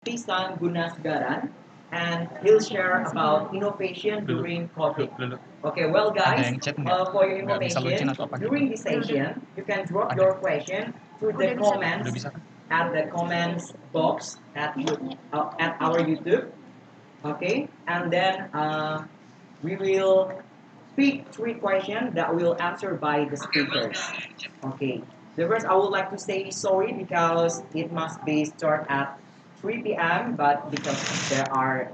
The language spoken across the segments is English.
Tishan Gunasegaran, and he'll share about innovation during COVID. Okay, well guys, for your information, during this session, you can drop your question to the comments at the comments box at our YouTube. Okay, and then we will pick three questions that will answer by the speakers. Okay. The first, I would like to say sorry because it must be start at 3 p.m. But because there are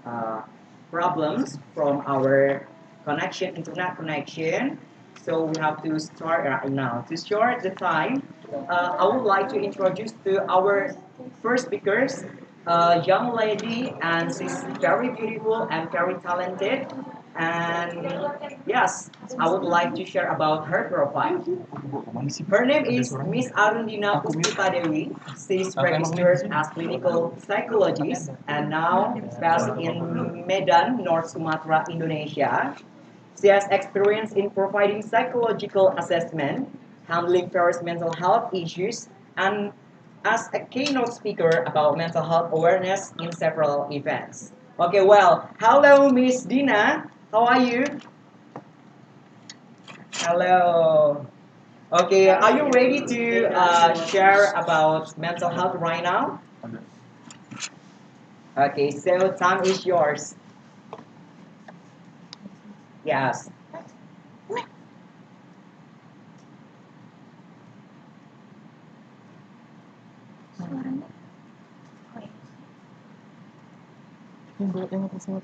problems from our connection, internet connection, so we have to start right now. To start the time, I would like to introduce to our first speakers, a young lady, and she's very beautiful and very talented. And yes, I would like to share about her profile. Her name is Miss Arrundina Puspita Dewi. She's registered as clinical psychologist and now based in Medan, North Sumatra, Indonesia. She has experience in providing psychological assessment, handling various mental health issues, and as a keynote speaker about mental health awareness in several events. Okay, well, hello, Miss Dina. How are you? Hello. Okay, are you ready to share about mental health right now? Okay, so time is yours. Yes. Suaranya, oh ya, yang atas semua.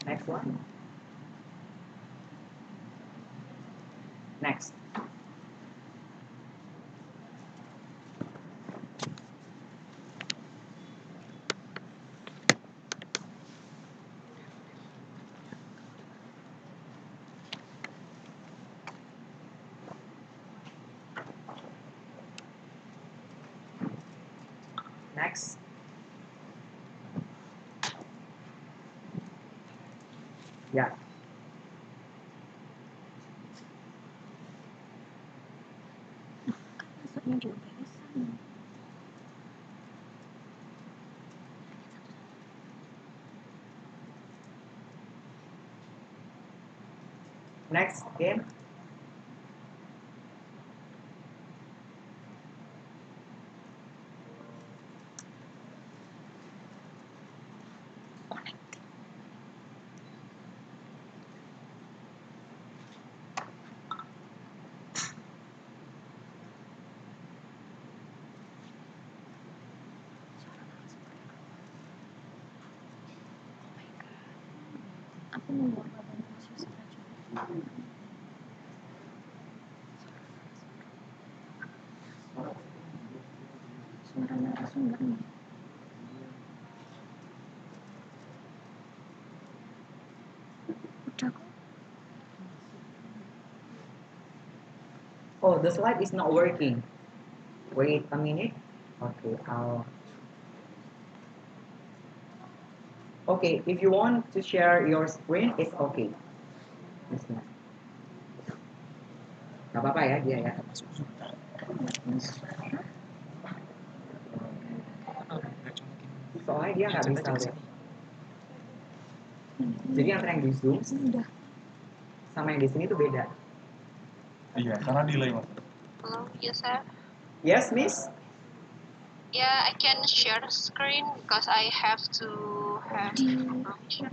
Next one. Next. Next. Yeah. Masuknya juga sama. Next again. Aku mau bawa susu aja. Suara narasumbernya. Udah kok. Oh, the slide is not working. Wait a minute. Okay, I'll. Okay, if you want to share your screen, it's okay. Bismillah. Gak apa-apa ya dia ya. Soalnya dia nggak bisa lihat. Jadi antara yang di Zoom sama yang di sini itu beda. Iya, karena delay mas. Hello, yes sir. Yes, Miss. Yeah, I can share the screen because I have to have permission.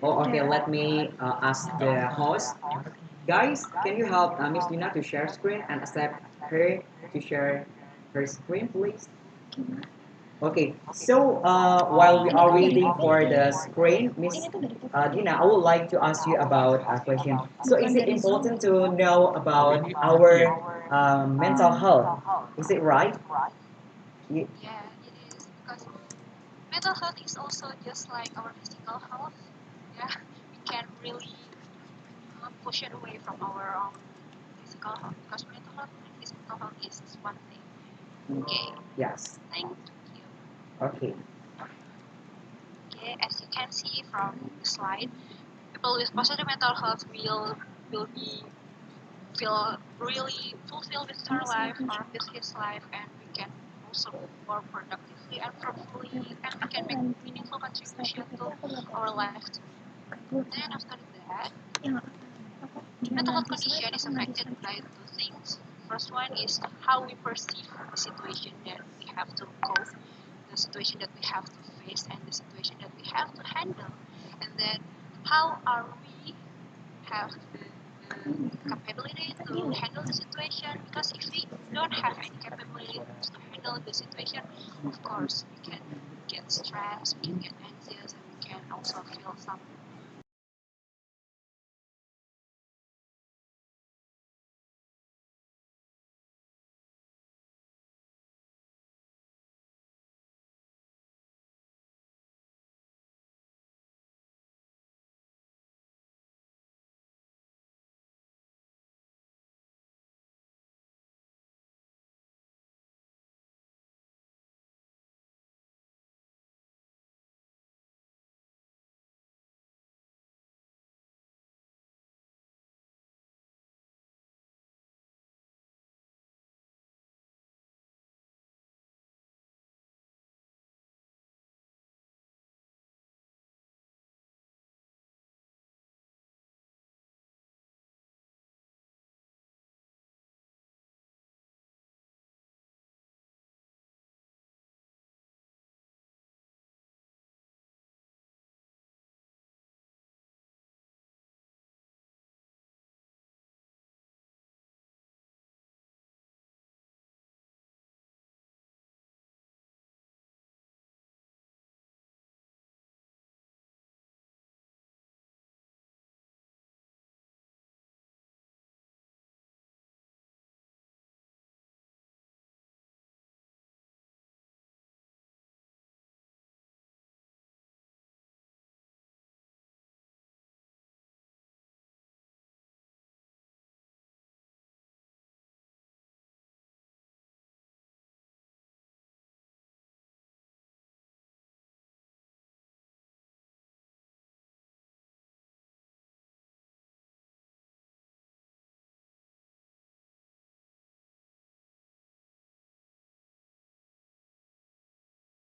Oh, okay. Let me ask the host. Guys, can you help Miss Dina to share screen and accept her to share her screen, please? Okay. So while we are waiting for the screen, Miss Dina, I would like to ask you about a question. So, is it important to know about our mental health? Is it right? Yeah, it is because mental health is also just like our physical health. Yeah, we can't really push it away from our physical health, because mental health and physical health is one thing. Okay. Yes. Thank you. Okay. Okay, as you can see from the slide, people with positive mental health will be feel really fulfilled with their life or with his life, and we can also work productively and fruitfully, and we can make meaningful contribution to our life too. Then after that, mental health condition is affected by two things. First one is how we perceive the situation that we have to cope, the situation that we have to face, and the situation that we have to handle. And then how are we have the capability to handle the situation, because if we don't have any capability to handle the situation, of course we can get stressed, we can get anxious, and we can also feel some.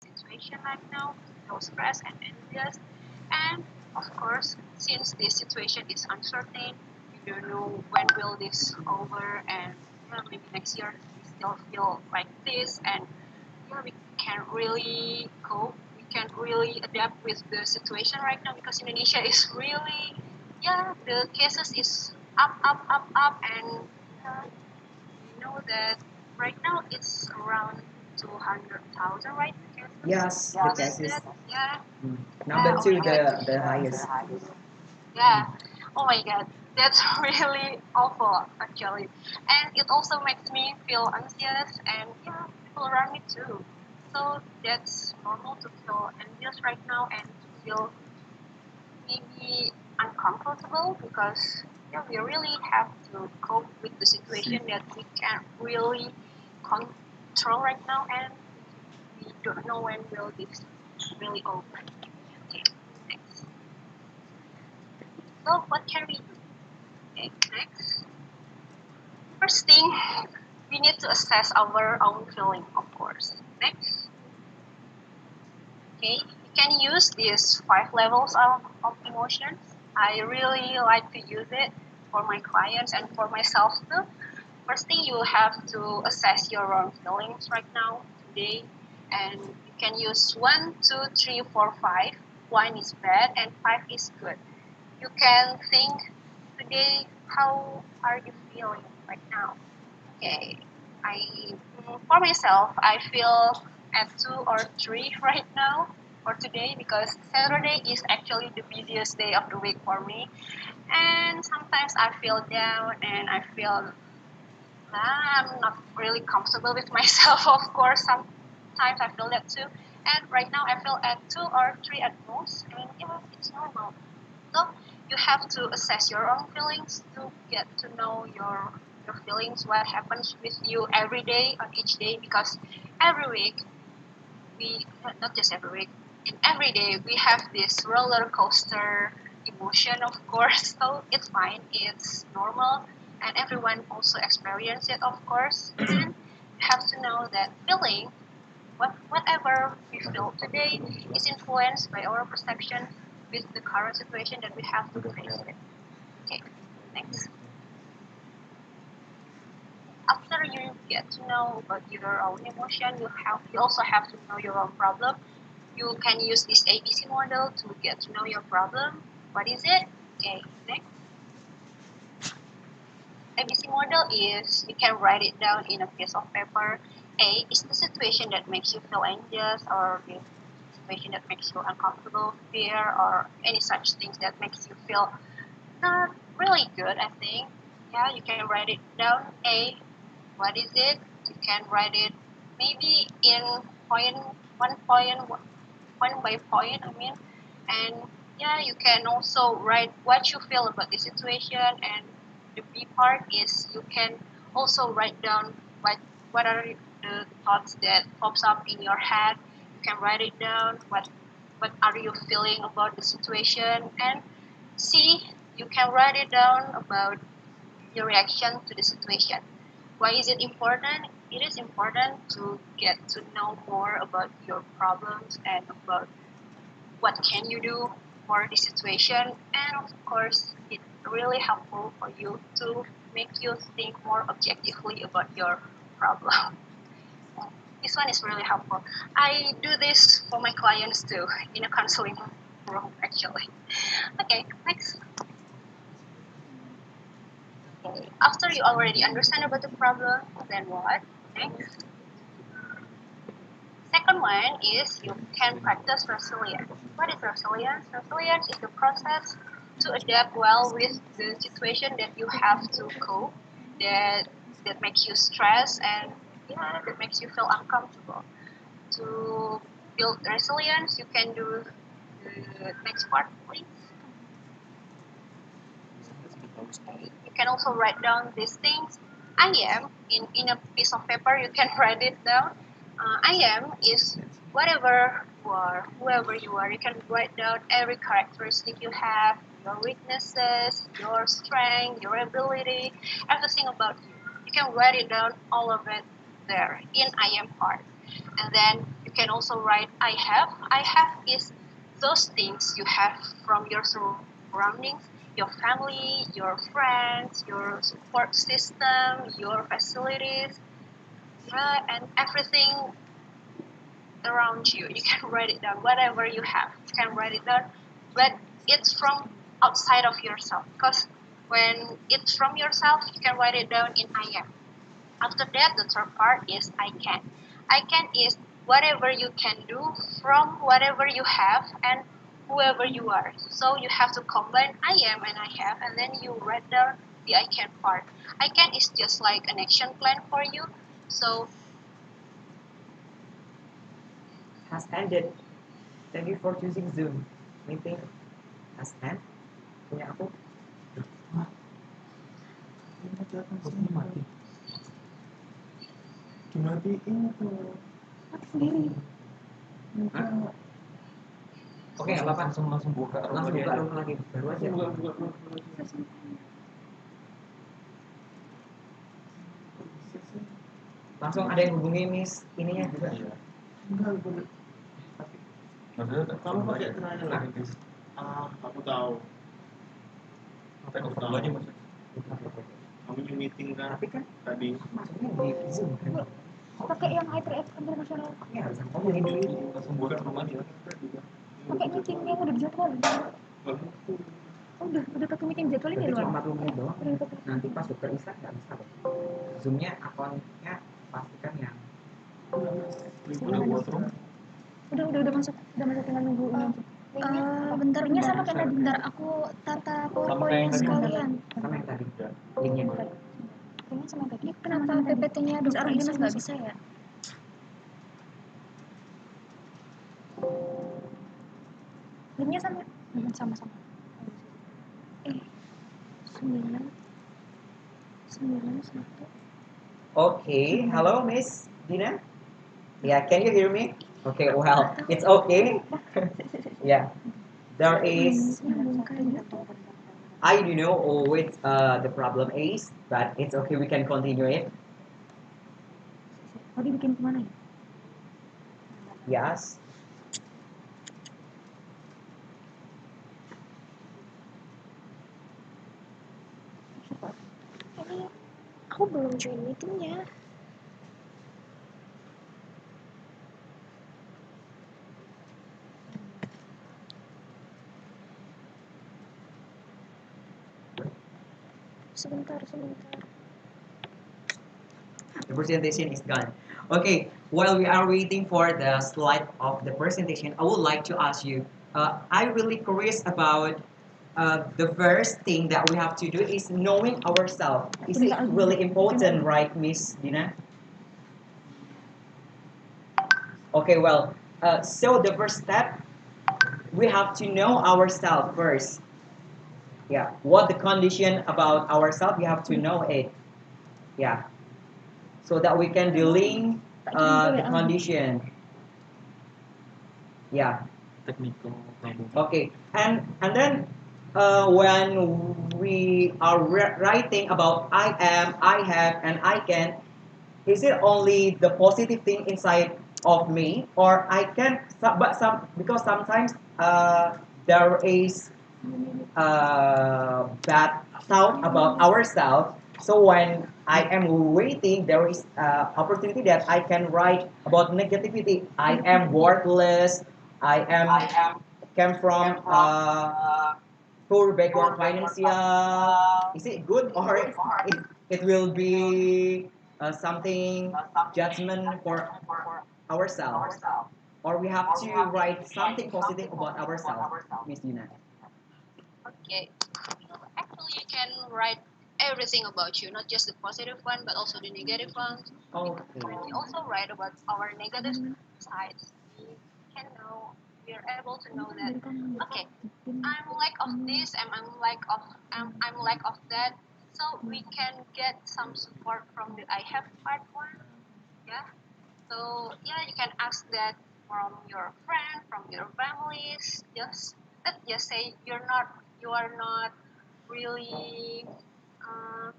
Situation right now, no stress and anxious. And of course, since this situation is uncertain, we don't know when will this over, and maybe next year we still feel like this, and we can really cope, we can really adapt with the situation right now, because Indonesia is really, the cases is up, and we know that right now it's around 200,000, right? Yes, Yeah, the cases. yeah. Number two, Oh my God. the highest. Yeah. Oh my God. That's really awful, actually. And it also makes me feel anxious, and people around me too. So that's normal to feel anxious right now and to feel maybe uncomfortable, because we really have to cope with the situation that we can't really control right now, and we don't know when will this really open. Okay, next. So what can we do? Okay, next. First thing, we need to assess our own feeling, of course. Next. Okay, you can use these 5 levels of emotions. I really like to use it for my clients and for myself too. First thing, you have to assess your own feelings right now, today, and you can use 1, 2, 3, 4, 5. 1 is bad and 5 is good. You can think today, how are you feeling right now? Okay, for myself, I feel at 2 or 3 right now for today, because Saturday is actually the busiest day of the week for me. And sometimes I feel down and I feel I'm not really comfortable with myself, of course. Sometimes I feel that too. And right now I feel at 2 or 3 at most, and it's normal. So you have to assess your own feelings to get to know your your feelings, what happens with you every day on each day, because every week not just every week, in every day we have this roller coaster emotion, of course. So it's fine, it's normal, and everyone also experience it, of course. And you have to know that feeling, whatever we feel today, is influenced by our perception with the current situation that we have to face with. Okay, thanks. After you get to know about your own emotion, you also have to know your own problem. You can use this ABC model to get to know your problem. What is it? Okay, next. ABC model is, you can write it down in a piece of paper. A is the situation that makes you feel anxious, or the situation that makes you uncomfortable, fear, or any such things that makes you feel not really good, I think. Yeah, you can write it down. A, what is it? You can write it maybe in one by point, I mean. And yeah, you can also write what you feel about the situation. And the B part is, you can also write down what are the thoughts that pops up in your head. You can write it down. What are you feeling about the situation? And C, you can write it down about your reaction to the situation. Why is it important? It is important to get to know more about your problems and about what can you do for the situation. And of course, it's really helpful for you to make you think more objectively about your problem. This one is really helpful. I do this for my clients too, in a counseling room actually. Okay, next. Okay. After you already understand about the problem, then what? Next. Second one is, you can practice resilience. What is resilience? Resilience is the process to adapt well with the situation that you have to cope, that makes you stress, and yeah, that makes you feel uncomfortable. To build resilience, you can do the next part, please. You can also write down these things. I am, in a piece of paper, you can write it down. I am is whatever you are, whoever you are. You can write down every characteristic you have, your weaknesses, your strength, your ability, everything about you. You can write it down, all of it there in I am part. And then you can also write I have. I have is those things you have from your surroundings, your family, your friends, your support system, your facilities, yeah, and everything around you. You can write it down, whatever you have. You can write it down, but it's from outside of yourself. Because when it's from yourself, you can write it down in I am. After that, the third part is I can. I can is whatever you can do from whatever you have and whoever you are. So you have to combine I am and I have, and then you write down the I can part. I can is just like an action plan for you. So Has ended. Thank you for choosing Zoom. Meeting has ended. Punya aku. Dimatiin tuh. Mati sendiri. Hah? Oke, nggak apa-apa. Langsung buka Langsung buka room lagi. Baru aja. buka. Langsung ada yang hubungi Miss ininya juga. Iya. Enggak, boleh. Kamu pakai kenanya lagi, Miss? Aku tahu. Aku tahu aja mas. Kamu di meeting kan? Tapi kan Tadi masuknya di Zoom kan? Pakai yang HTF internasional. Iya, harus ngomongin dulu. langsung buka room aja. Pakai meeting yang udah dijadwalin. Oh, udah pakai meeting jadwalin ya Berarti luar. cuma 40 menit doang. Udah pakai. Nanti pas dokter Isa nggak bisa loh. Zoomnya akunnya pastikan yang Udah buat room. Udah masuk tinggal nunggu ini. Bentar sama kayak tadi. Bentar aku tata PowerPoint sekalian. sama yang tadi. Linknya. Ini sama tadi. Kenapa PPT-nya Dr. Arrundina nggak bisa ya? Linknya sama. 9 Okay, hello, Miss Dina. Yeah, can you hear me? Okay, well, it's okay. Yeah, there is. I do know what the problem is, but it's okay. We can continue it. Oh, dibikin kemana ya? Yes. Ini aku belum join meetingnya. Sebentar. The presentation is done. Okay, while we are waiting for the slide of the presentation, I would like to ask you. I'm really curious about the first thing that we have to do is knowing ourselves. Is it really important, right, Miss Dina? Okay, well, so the first step, we have to know ourselves first. Yeah, what the condition about ourselves, we have to know it. Yeah, so that we can dealing the condition. Yeah. Technical problem. Okay, and then when we are writing about I am, I have, and I can, is it only the positive thing inside of me, or I can? But some because sometimes there is bad thought about ourselves. So when I am waiting, there is opportunity that I can write about negativity. I am worthless. I am came from poor background financial. Is it good or it will be something judgment for ourselves? Or we have to write something positive about ourselves, Miss Dina. Okay. Actually, you can write everything about you, not just the positive one, but also the negative ones. Okay. When we also write about our negative sides, we can know, we are able to know that, okay, I'm lack of this, and I'm lack of that. So we can get some support from the I have part one. Yeah. So yeah, you can ask that from your friend, from your families. Just say you are not really uh,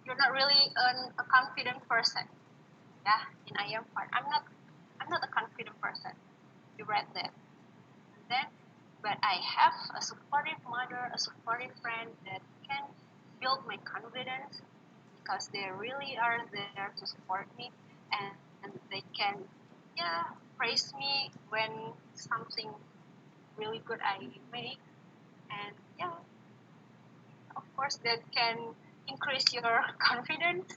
you're not really a confident person. Yeah, in I am part. I'm not a confident person. You read that. And then but I have a supportive mother, a supportive friend that can build my confidence because they really are there to support me, and they can, yeah, praise me when something really good I make, and yeah, of course that can increase your confidence.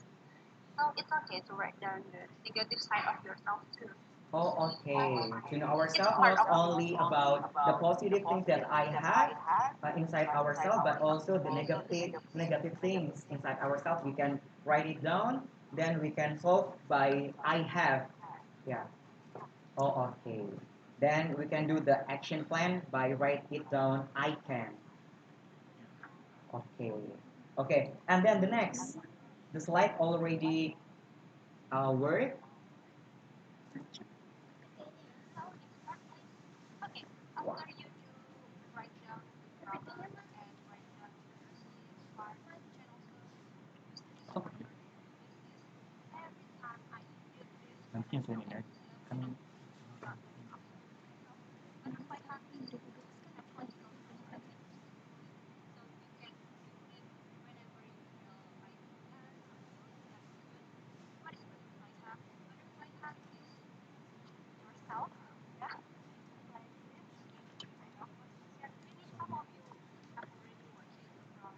So it's okay to write down the negative side of yourself too. Oh, okay. To know It's ourselves, part not of only about the positive things that I have inside ourselves, but also the negative things inside ourselves. We can write it down, then we can solve by I have. Yeah. Oh, okay. Then we can do the action plan by write it down. I can. Okay. Okay. And then the next, the slide already work. Okay, after you do write down the problem and write down the part, you can also use this Okay. method. Use this every time I did this. Nanti yang suami kan Butterfly hug is have logical consequences. So you can use it whenever you feel like sad or confused. What is butterfly hug? Butterfly hug is yourself, yeah, like this kind of position. Maybe some of you have already watched it from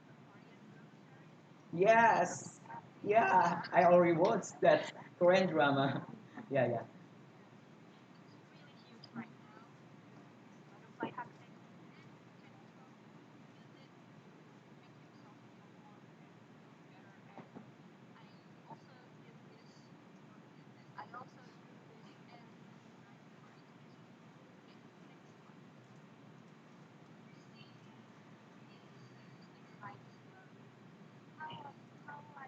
the Korean drama series. Yes. Yeah, I already watched that Korean drama. Yeah, yeah. It's really huge right now. This butterfly hug technique, and you can also use it to make yourself feel more better. And I also did this, or did this. I also do this every night before I go to sleep. Okay, next one. You see these six sides. How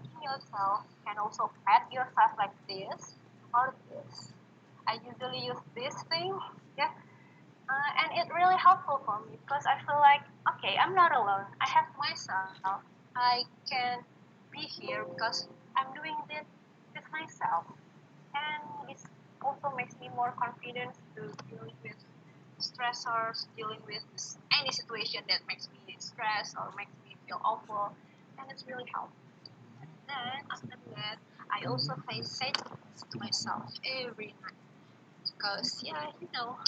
asking yourself, can also pat yourself like this or this. I usually use this thing, yeah, and it really helpful for me because I feel like, okay, I'm not alone. I have myself. I can be here because I'm doing this with myself, and it also makes me more confident to dealing with stressors, dealing with any situation that makes me stressed or makes me feel awful, and it's really helpful. Then after that, I also say things to myself every night because yeah,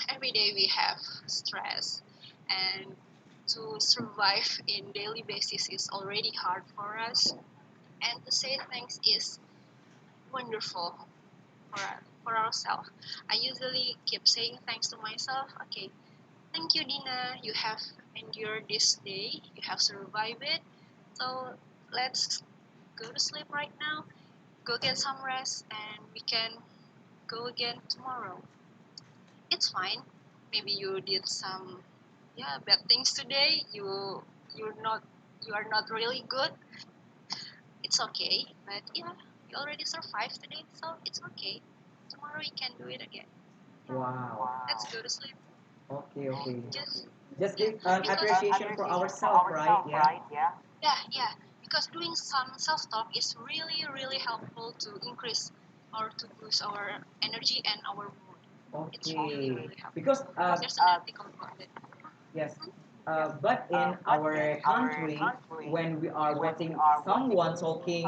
every day we have stress, and to survive in daily basis is already hard for us, and to say thanks is wonderful for ourselves. I usually keep saying thanks to myself. Okay, thank you, Dina. You have endured this day. You have survived it. So let's go to sleep right now. Go get some rest, and we can go again tomorrow. It's fine. Maybe you did some bad things today. You're not you are not really good. It's okay. But yeah, you already survived today, so it's okay. Tomorrow you can do it again. Wow. Let's go to sleep. Okay, okay. Just Just yeah, give an because appreciation for ourselves, right? Yeah. yeah, because doing some self-talk is really, really helpful to increase or to boost our energy and our mood. It's really, Okay. really helpful. Because There's an article about it. yes, Mhm. but in our country, when we are watching someone talking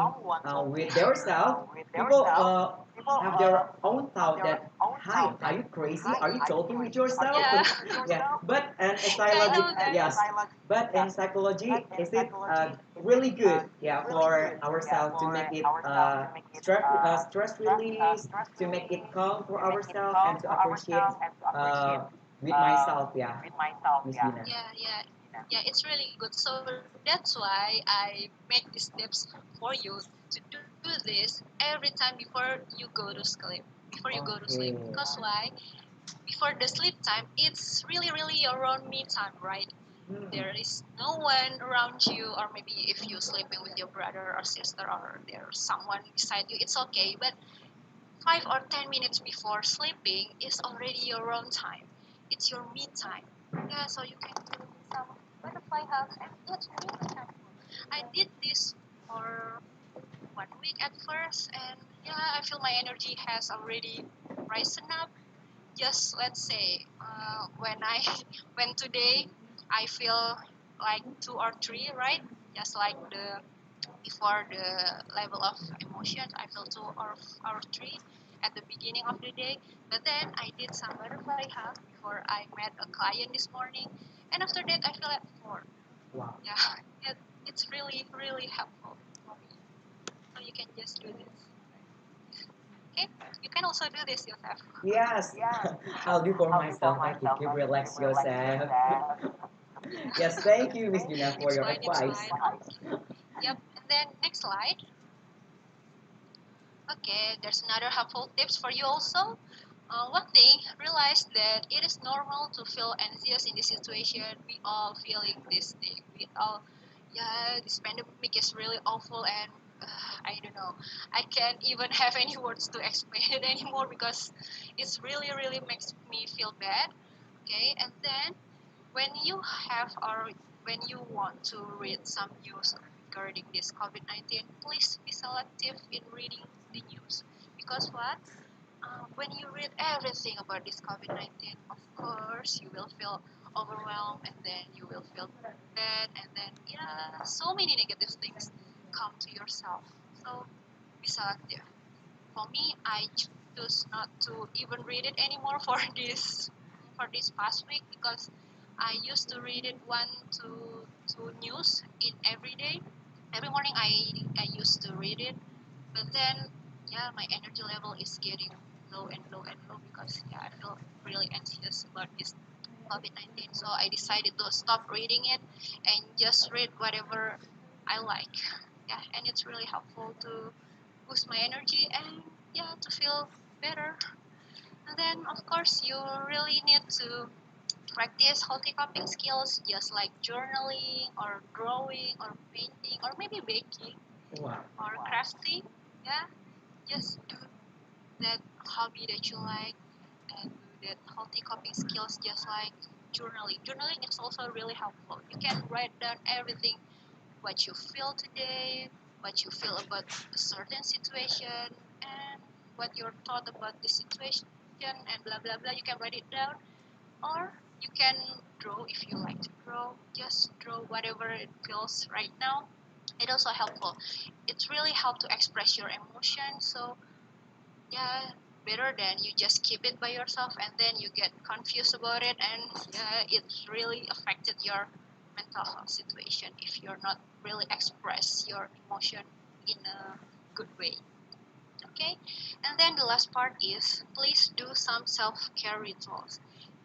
with their self, people have their own thought that, hi, are you crazy? Are you talking with yourself? Yeah, Yeah, but and in yeah, I psychology, know that. yes, but in psychology, is it really good? Yeah, for ourselves to make it stress release, to make it calm for ourselves, and to appreciate with myself. Yeah, Miss Dina. Yeah, it's really good. So that's why I make these tips for you to do this every time before you go to sleep. Before you go to sleep, Okay. because why? Before the sleep time, it's really, really around me time, right? Hmm. There is no one around you, or maybe if you're sleeping with your brother or sister, or there's someone beside you, it's okay. But 5 or 10 minutes before sleeping is already your own time. It's your me time. Yeah, so you can do some butterfly hugs, and that's really helpful. I did this for 1 week at first, and yeah, I feel my energy has already risen up. Just let's say when I when today I feel like 2 or 3, right? Just like the before the level of emotions, I feel 2 or 3 at the beginning of the day. But then I did some butterfly hug before I met a client this morning, and after that I feel at 4. Wow. Yeah, it's really, really helpful for me. So you can just do this. Okay, you can also do this yourself. Yes, I'll do for myself. Okay, keep relax yourself. Yeah, Yes, thank you, Miss Dina, for it's your fine. It's advice. fine. Okay. Yep. And then next slide. Okay, there's another helpful tips for you also. One thing, realize that it is normal to feel anxious in this situation. We all feeling this thing. We all, yeah, this pandemic is really awful, and I don't know. I can't even have any words to explain it anymore because it's really, really makes me feel bad. Okay, and then when you have or when you want to read some news regarding this COVID-19, please be selective in reading the news. Because what? When you read everything about this COVID-19, of course, you will feel overwhelmed, and then you will feel bad, and then, yeah, so many negative things come to yourself. So be selective. For me, I choose not to even read it anymore for this past week because I used to read it 1 to 2 news in every day. Every morning I used to read it, but then yeah, my energy level is getting low and low and low because yeah, I feel really anxious about this COVID-19. So I decided to stop reading it and just read whatever I like. Yeah, and it's really helpful to boost my energy and yeah, to feel better. And then of course you really need to practice healthy coping skills just like journaling or drawing or painting or maybe baking. Wow. or crafting. Yeah, just do that hobby that you like and do that healthy coping skills just like journaling. Journaling is also really helpful. You can write down everything what you feel today, what you feel about a certain situation, and what your thought about the situation, and blah blah blah. You can write it down, or you can draw if you like to draw. Just draw whatever it feels right now. It also helpful. It really helps to express your emotion. So yeah, better than you just keep it by yourself and then you get confused about it, and yeah, it's really affected your mental health situation if you're not really express your emotion in a good way. Okay, and then the last part is please do some self-care rituals,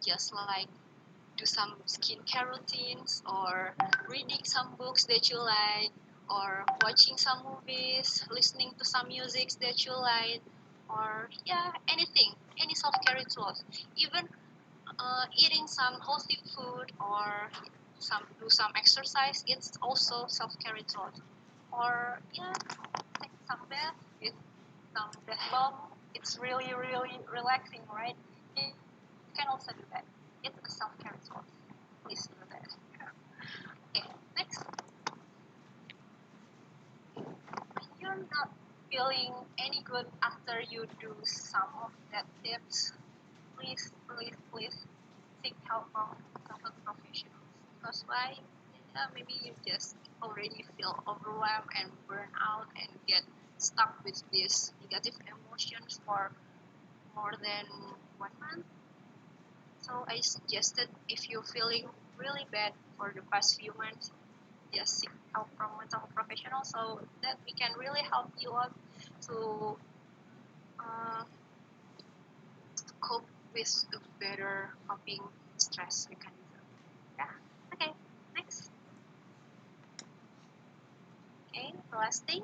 just like do some skincare routines or reading some books that you like or watching some movies, listening to some music that you like, or yeah, anything, any self-care rituals. Even eating some healthy food or do some exercise, it's also self-care rituals. Or yeah, take some bath with some bath bomb. It's really really relaxing, right? You can also do that. It's a self-care ritual. Please do that. Okay, next. When you're not feeling any good after you do some of that tips, please, please, please seek help from mental professionals. Because why? Yeah, maybe you just already feel overwhelmed and burnt out and get stuck with these negative emotions for more than 1 month. So I suggested if you're feeling really bad for the past few months, just seek help from mental health professionals so that we can really help you out to uh, cope with a better coping stress mechanism. Yeah. Okay. Next. Okay. The last thing.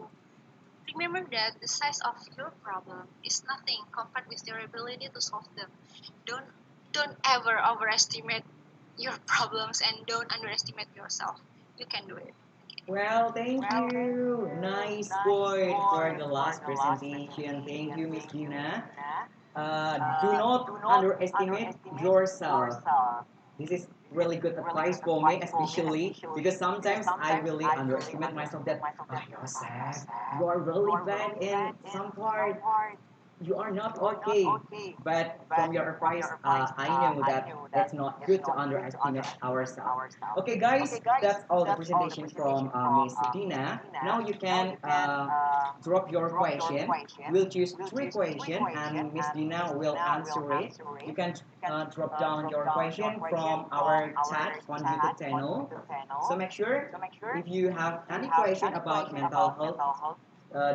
Remember that the size of your problem is nothing compared with your ability to solve them. Don't don't ever overestimate your problems and don't underestimate yourself. You can do it. Well, thank you. Nice point for the last presentation. Thank you, Miss Gina. Do not underestimate yourself. This is really good advice for me, especially because sometimes I really underestimate myself that, oh, Joseph, you are really bad in some part, you are not okay. But from your advice, I know that it's not good to underestimate ourselves. Okay, guys, that's all the presentation from Miss Dina. Now you can drop your question. We'll choose three questions, and Miss Dina will answer it. You can drop down your question from our chat on YouTube channel. So make sure if you have any question about mental health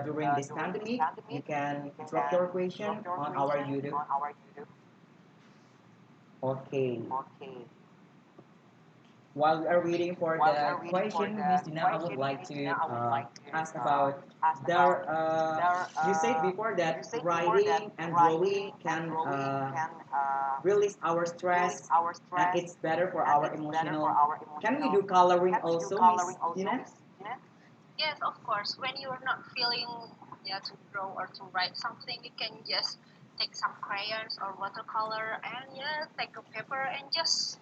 during this pandemic, you can drop your question on our YouTube. Okay. While we are waiting for the question, Miss Dina, I would like to ask about there. You said before that writing and drawing can release our stress, and it's better for our emotional. Can we do coloring also, Miss Dina? Yes, of course. When you're not feeling to draw or to write something, you can just take some crayons or watercolor and take a paper and just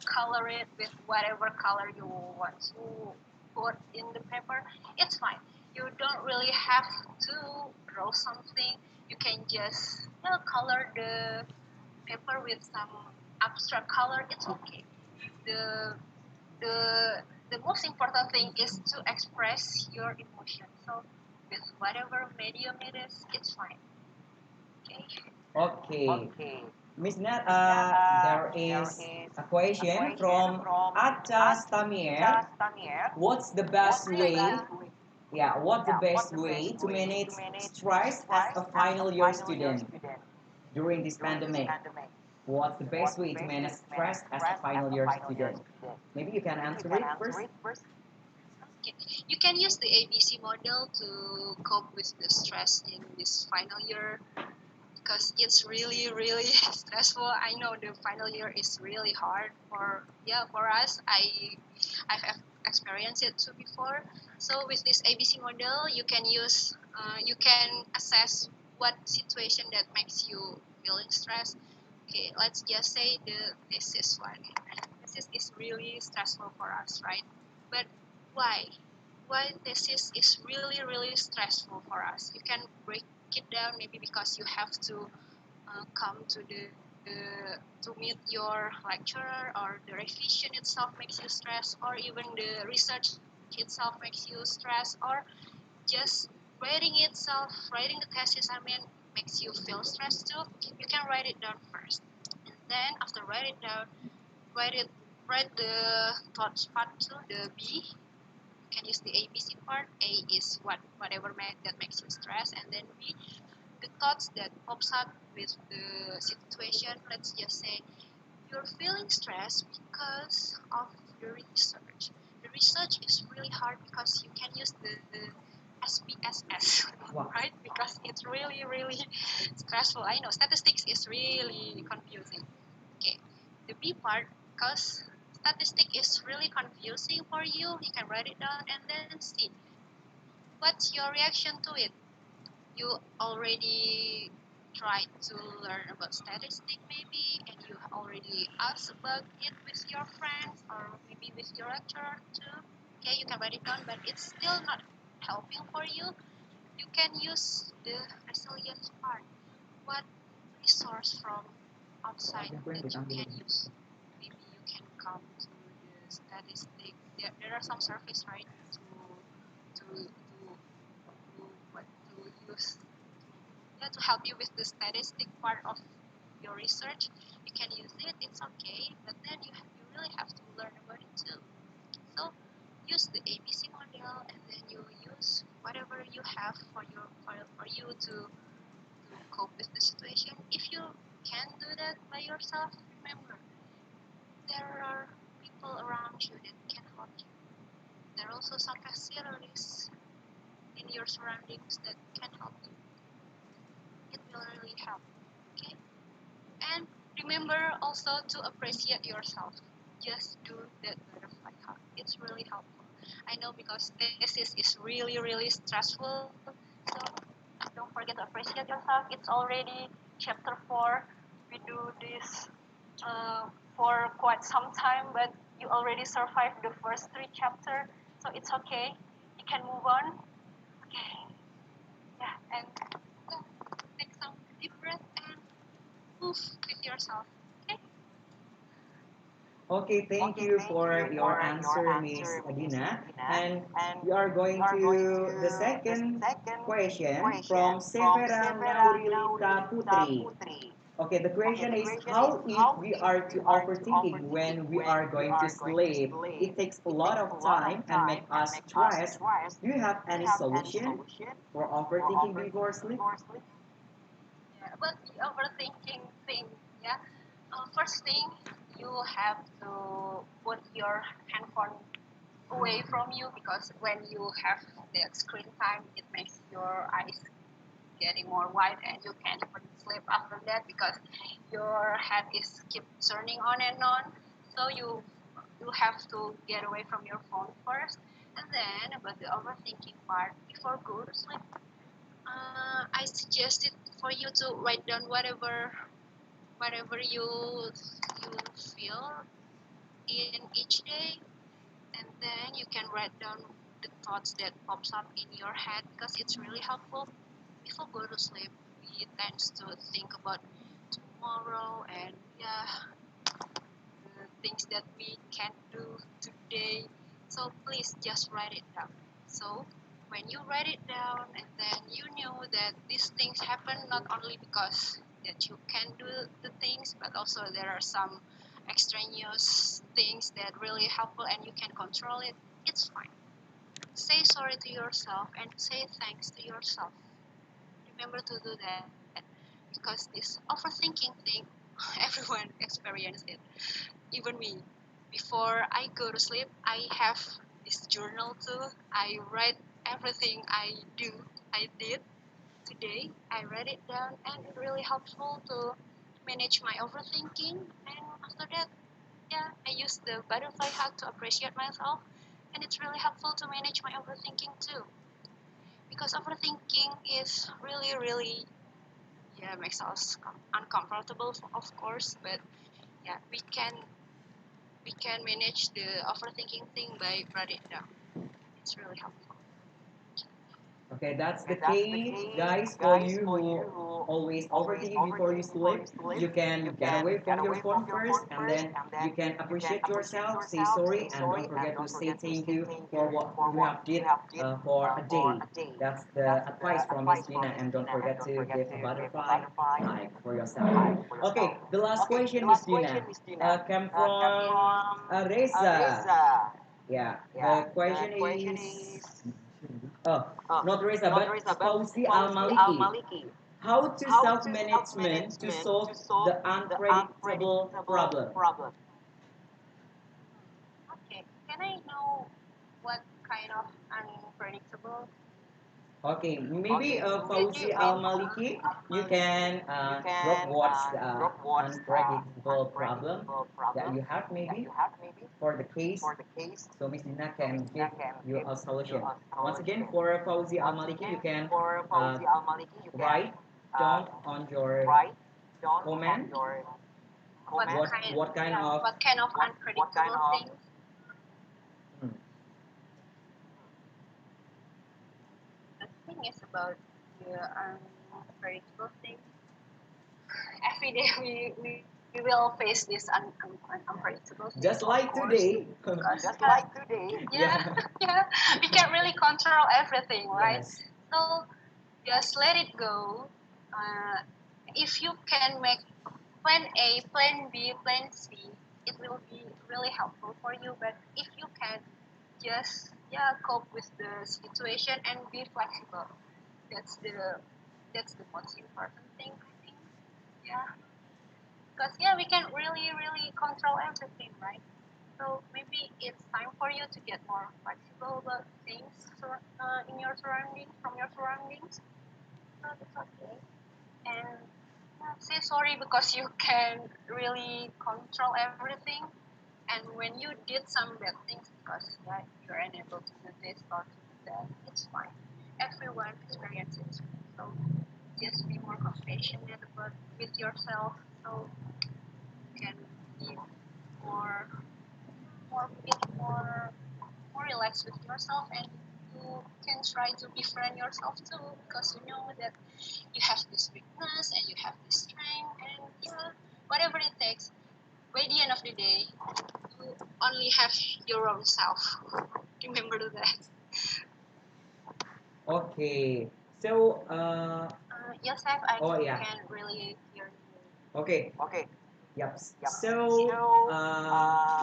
color it with whatever color you want to put in the paper. It's fine. You don't really have to draw something. You can just color the paper with some abstract color. It's okay. The the the most important thing is to express your emotion. So with whatever medium it is, it's fine. Okay. Okay. Miss Nat, there is a question from Acha Stamier. What's the best way? Yeah, what's the best way to manage stress as a final year student during this pandemic? What's the best way to manage stress as a final year student? Maybe you can answer it first. Okay. You can use the ABC model to cope with the stress in this final year because it's really really stressful. I know the final year is really hard for us. I've experienced it too before. So with this ABC model, you can assess what situation that makes you feeling stressed. Okay, let's just say this is one. This is really stressful for us, right? But why? Why this is really really stressful for us? You can break it down maybe because you have to come to meet your lecturer, or the revision itself makes you stress, or even the research itself makes you stress, or just writing the thesis, makes you feel stressed too. You can write it down first, and then after write it down, write it write the thoughts part too, the B. You can use the ABC part. A is whatever that makes you stress, and then B, the thoughts that pops up with the situation. Let's just say you're feeling stressed because of the research. The research is really hard because you can use the SPSS, Wow. right? Because it's really, really stressful. I know statistics is really confusing. Okay, the B part, because statistic is really confusing for you, you can write it down and then see what's your reaction to it. You already tried to learn about statistics maybe, and you already asked about it with your friends or maybe with your lecturer too. Okay, you can write it down, but it's still not helping for you. You can use the resilience part. What resource from outside that you can use? Maybe you can come to the statistics. There are some surveys, right, to use, yeah, to help you with the statistic part of your research. You can use it, it's okay, but then you really have to learn about it too. So use the ABC model, and then you use whatever you have for you to cope with the situation. If you can't do that by yourself, remember there are people around you that can help you. There are also some facilities in your surroundings that can help you. It will really help. Okay? And remember also to appreciate yourself. Just do that butterfly hug. It's really helpful. I know because thesis is really, really stressful. So don't forget to appreciate yourself. It's already chapter 4. We do this for quite some time, but you already survived the first 3 chapters. So it's okay. You can move on. Okay. Yeah, and take some deep breath and move with yourself. Okay? Okay, thank you for your answer, Miss Adina. And we are going to the second question from Severa Naurilita Putri. Okay, the question is how if we are to overthinking when we are going to sleep? It takes a lot of time and make us stressed. Do you have any solution for overthinking before sleep? Yeah, but the overthinking thing, yeah. First thing, you have to put your handphone away from you, because when you have that screen time, it makes your eyes getting more wide and you can't even sleep after that because your head is keep turning on and on. So you have to get away from your phone first, and then about the overthinking part, before go to sleep, I suggested for you to write down whatever you feel in each day, and then you can write down the thoughts that pops up in your head, because it's really helpful. Before go to sleep, we tend to think about tomorrow and, yeah, the things that we can do today. So please just write it down. So when you write it down, and then you know that these things happen not only because that you can do the things, but also there are some extraneous things that really helpful and you can control it, it's fine. Say sorry to yourself and say thanks to yourself. Remember to do that, because this overthinking thing, everyone experiences it, even me. Before I go to sleep, I have this journal too. I write everything I did today. I write it down, and it's really helpful to manage my overthinking. And after that, yeah, I use the butterfly hug to appreciate myself. And it's really helpful to manage my overthinking too, because overthinking is really, yeah, makes us uncomfortable, of course, but yeah, we can manage the overthinking thing by writing it down. It's really helpful. Okay, that's the key, guys, for you who always overthinking before you sleep. You can get away from your phone first, and then you can appreciate yourself, say sorry, and don't forget to say thank you for what you have did for a day. That's the advice from Miss Gina, and don't forget to give a butterfly like for yourself. Okay, the last question, Miss Gina, come from Reza. Yeah, the question is. Oh, not Reza, but Fauzi Al-Maliki. How to self-management to solve the unpredictable problem? Okay, can I know what kind of unpredictable? Okay, maybe Fauzi Al-Maliki, you can drop what's the unpredictable problem that you have maybe for the case, so Miss Dina can give you a solution. Once again, for Fauzi Al-Maliki, you can write down on your comment what kind of what kind of unpredictable things? hmm, The thing is about the unpredictable things. Every day we will face this unpredictable thing, just of like course, today. because yeah, yeah, we can't really control everything, right? Yes. So just let it go. Uh, if you can make plan A, plan B, plan C, it will be really helpful for you. But if you can just cope with the situation and be flexible. That's the that's the most important thing, I think. Yeah, because we can really control everything, right? So maybe it's time for you to get more flexible about things in your surroundings, from your surroundings. So that's okay. And say sorry because you can really control everything. And when you did some bad things because you're unable to do this or to do that, it's fine. Everyone experiences. So just be more compassionate about with yourself, so you can be more more relaxed with yourself, and you can try to befriend yourself too, because you know that you have this weakness and you have this strength, and whatever it takes. By the end of the day, you only have your own self. Remember that. Okay. So, Yosef, I oh yeah. can really hear you. Okay. Yep. So,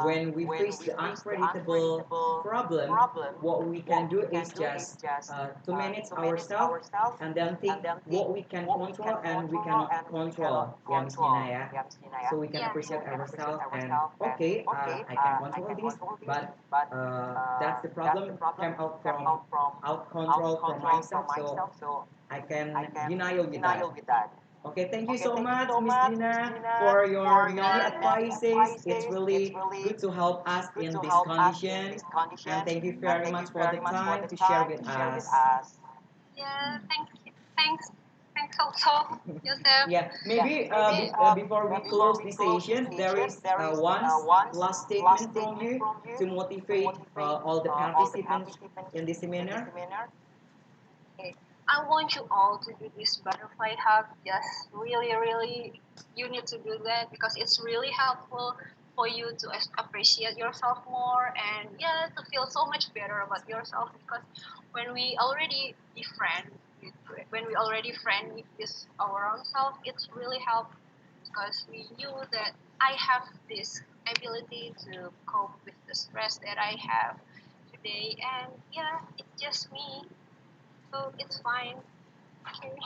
when we face the unpredictable problem, what we can do is just to manage ourselves and then think what we can control and we cannot control. Yeah, Miss Nina, yeah. So we can Yeah. appreciate ourselves and okay, I can control this, but that's the problem came out from out control from myself. So I can denial with that. Okay, thank you so much, Miss Dina, for your many advices. It's really good to help us in this condition. And thank you very much for the time to share with us. Yeah, thank you. Thanks also, Joseph. Yeah, maybe before we close this session, there is one last statement from you to motivate all the participants in this seminar. Okay. I want you all to do this butterfly hug. Yes, really, you need to do that because it's really helpful for you to appreciate yourself more and to feel so much better about yourself. Because when we already when we already friend with this our own self, it's really help because we knew that I have this ability to cope with the stress that I have today, and it's just me, so it's fine. Okay.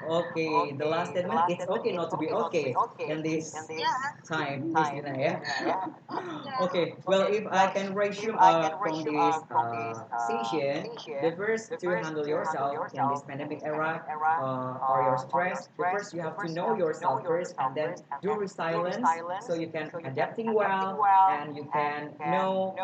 Okay, the last statement, it's okay not to be okay in this Yeah. time, Miss Dina, yeah? Yeah. Okay, well, if I can resume from this session, the first to handle yourself in this pandemic era or your stress, the first you have to know yourself first and then do resilience so you can adapting well and you can know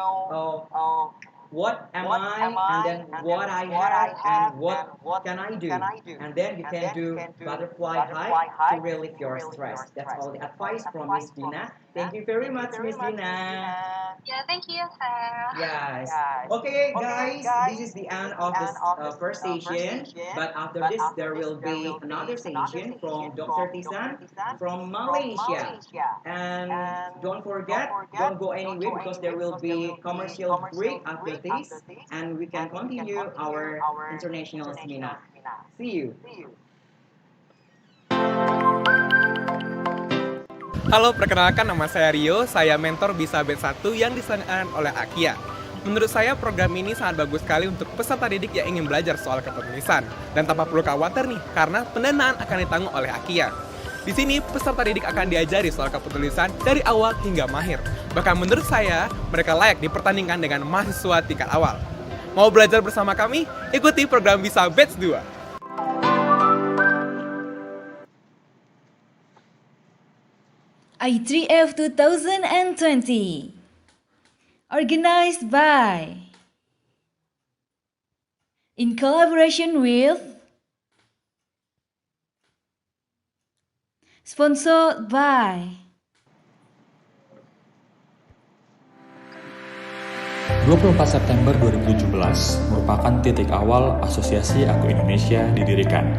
what am I, and then what I have, and what can I do, and then you can do butterfly hike to relieve your stress. That's all the advice from Miss Dina. Thank you very much, Miss Dina. Yeah, thank you, Sarah. Yes. Okay, guys, this is the end of this first session. But after this, there will be another session from Dr. Tishan from Malaysia. And don't forget, don't go anywhere because there will be commercial break after this, and we can continue our international seminar. See you. Halo, perkenalkan nama saya Rio, saya mentor Bisa Bet1 yang diselenggarakan oleh Akia. Menurut saya program ini sangat bagus sekali untuk peserta didik yang ingin belajar soal kepenulisan. Dan tanpa perlu khawatir nih, karena pendanaan akan ditanggung oleh Akia. Di sini, peserta didik akan diajari soal kepenulisan dari awal hingga mahir. Bahkan menurut saya, mereka layak dipertandingkan dengan mahasiswa tingkat awal. Mau belajar bersama kami? Ikuti program Bisa Bet2. I3F 2020, organized by, in collaboration with, sponsored by, 24 September 2017 merupakan titik awal Asosiasi Aku Indonesia didirikan.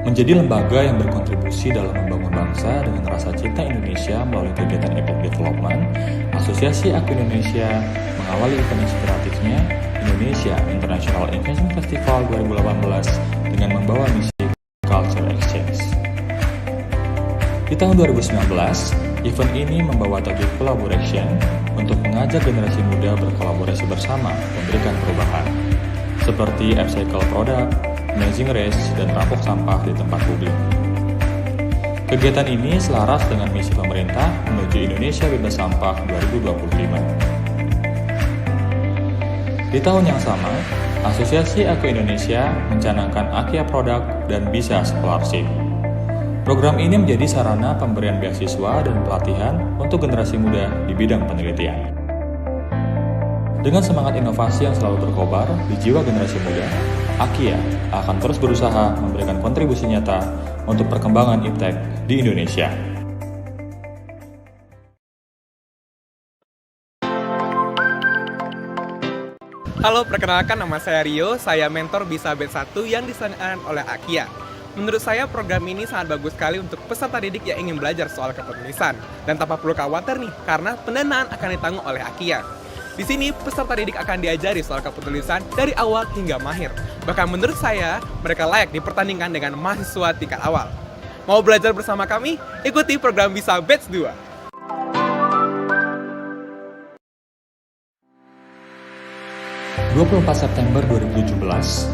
Menjadi lembaga yang berkontribusi dalam membangun bangsa dengan rasa cinta Indonesia melalui kegiatan impact development, Asosiasi Aku Indonesia mengawali event inspiratifnya Indonesia International Invention Festival 2018 dengan membawa misi Culture Exchange. Di tahun 2019, event ini membawa tagline collaboration untuk mengajak generasi muda berkolaborasi bersama memberikan perubahan, seperti upcycle product, Amazing Race, dan rampok sampah di tempat publik. Kegiatan ini selaras dengan misi pemerintah menuju Indonesia bebas sampah 2025. Di tahun yang sama, Asosiasi Aku Indonesia mencanangkan Akia Product dan Bisa Scholarship. Program ini menjadi sarana pemberian beasiswa dan pelatihan untuk generasi muda di bidang penelitian. Dengan semangat inovasi yang selalu berkobar di jiwa generasi muda, Akia akan terus berusaha memberikan kontribusi nyata untuk perkembangan iptek di Indonesia. Halo, perkenalkan nama saya Rio, saya mentor Bisa Bet1 yang diselenggarakan oleh Akia. Menurut saya program ini sangat bagus sekali untuk peserta didik yang ingin belajar soal kepenulisan. Dan tanpa perlu khawatir nih, karena pendanaan akan ditanggung oleh Akia. Di sini, peserta didik akan diajari soal kepenulisan dari awal hingga mahir. Bahkan menurut saya, mereka layak dipertandingkan dengan mahasiswa tingkat awal. Mau belajar bersama kami? Ikuti program Bisa Bet2. (24 September 2017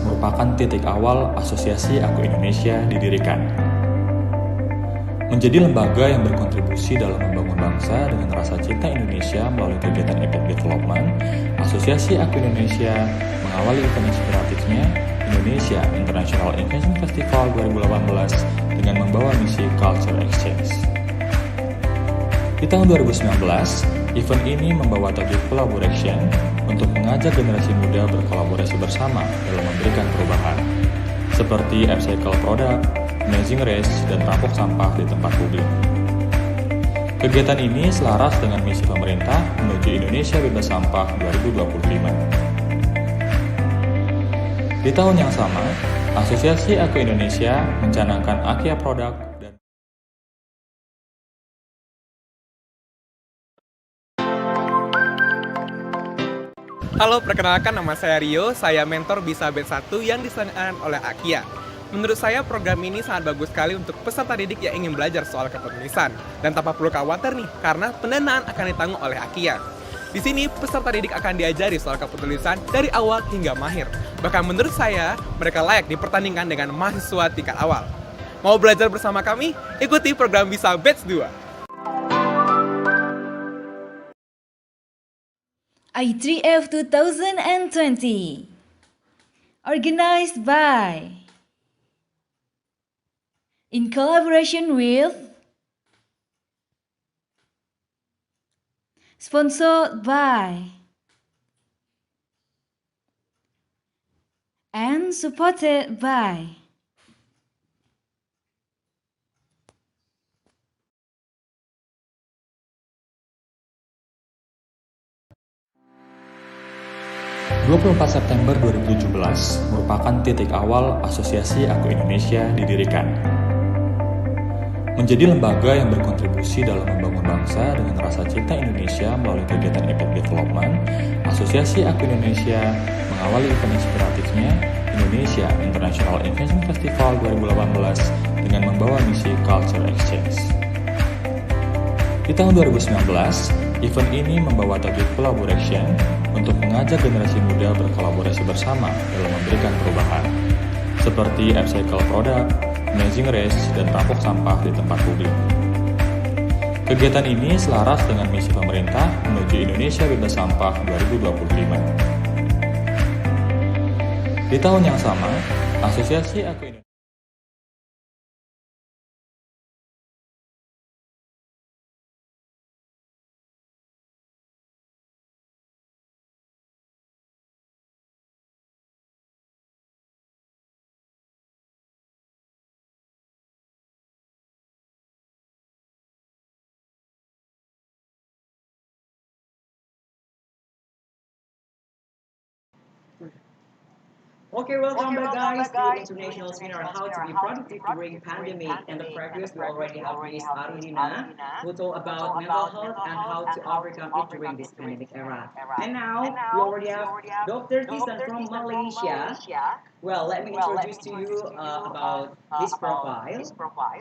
merupakan titik awal Asosiasi Aku Indonesia didirikan. Menjadi lembaga yang berkontribusi dalam membangun bangsa dengan rasa cinta Indonesia melalui kegiatan impact development, Asosiasi Aku Indonesia mengawali event inspiratifnya Indonesia International Invention Festival 2018 dengan membawa misi Culture Exchange. Di tahun 2019, event ini membawa tagline collaboration untuk mengajak generasi muda berkolaborasi bersama dalam memberikan perubahan, seperti upcycle product, Amazing Race, dan rampok sampah di tempat publik. Kegiatan ini selaras dengan misi pemerintah menuju Indonesia bebas sampah 2025. Di tahun yang sama, Asosiasi Aku Indonesia mencanangkan Akia Product dan Halo, perkenalkan nama saya Rio, saya mentor Bisa Bet1 yang diselenggarakan oleh Akia. Menurut saya program ini sangat bagus sekali untuk peserta didik yang ingin belajar soal kepenulisan. Dan tanpa perlu khawatir nih, karena pendanaan akan ditanggung oleh Akia. Di sini, peserta didik akan diajari soal kepenulisan dari awal hingga mahir. Bahkan menurut saya, mereka layak dipertandingkan dengan mahasiswa tingkat awal. Mau belajar bersama kami? Ikuti program Bisa Batch 2. I3F 2020. Organized by, in collaboration with, sponsored by, and supported by. September 2017 merupakan titik awal Asosiasi Aku Indonesia didirikan. Menjadi lembaga yang berkontribusi dalam membangun bangsa dengan rasa cinta Indonesia melalui kegiatan event development, Asosiasi Aku Indonesia mengawali event inspiratifnya Indonesia International Invention Festival 2018 dengan membawa misi Culture Exchange. Di tahun 2019, event ini membawa topik collaboration untuk mengajak generasi muda berkolaborasi bersama dalam memberikan perubahan, seperti upcycle product, managing waste, dan rampok sampah di tempat publik. Kegiatan ini selaras dengan misi pemerintah menuju Indonesia bebas sampah 2025. Di tahun yang sama, Asosiasi Aku Indonesia Okay, welcome back guys to International Seminar How to Be Productive During Pandemic. And the previous we already have Miss Arrundina who told about mental health and how to overcome it during this pandemic era. And now we already have Dr. Tishan from Malaysia. Well, let me introduce to you about his profile.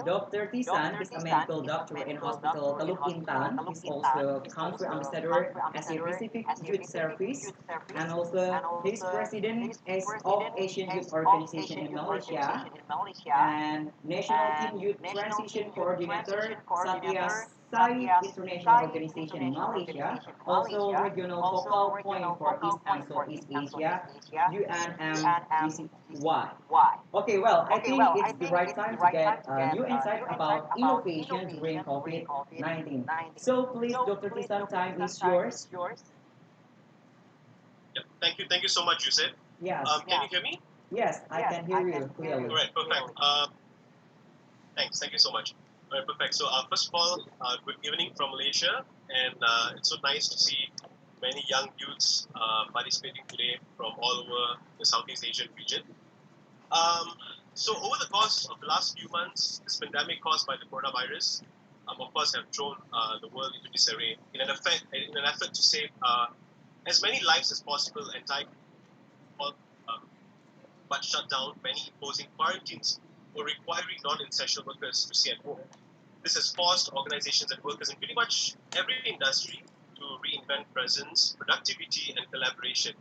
Dr. Tishan is a medical doctor in Hospital Teluk Intan. He's also country ambassador as a Pacific Youth Service, and also he's president of Asian Youth Organization in Malaysia, and National Teen Youth Transition Coordinator Satya Sai International Organization in Malaysia, also regional focal point for East and Southeast Asia, UNMDCY. Okay, well, I think it's the right time to get new insight about innovation during COVID-19. So please, Dr. Tishan, time is yours. Yeah, thank you so much, Yusuf. Yes. Can you hear me? Yes, I can hear you clearly. All right, perfect. Thank you so much. All right, perfect. So first of all, good evening from Malaysia, and it's so nice to see many young youths participating today from all over the Southeast Asian region. So over the course of the last few months, this pandemic caused by the coronavirus, of course, have thrown the world into disarray in an effort to save as many lives as possible and time, but shut down many imposing quarantines or requiring non-essential workers to stay at home. This has forced organizations and workers in pretty much every industry to reinvent presence, productivity, and collaboration,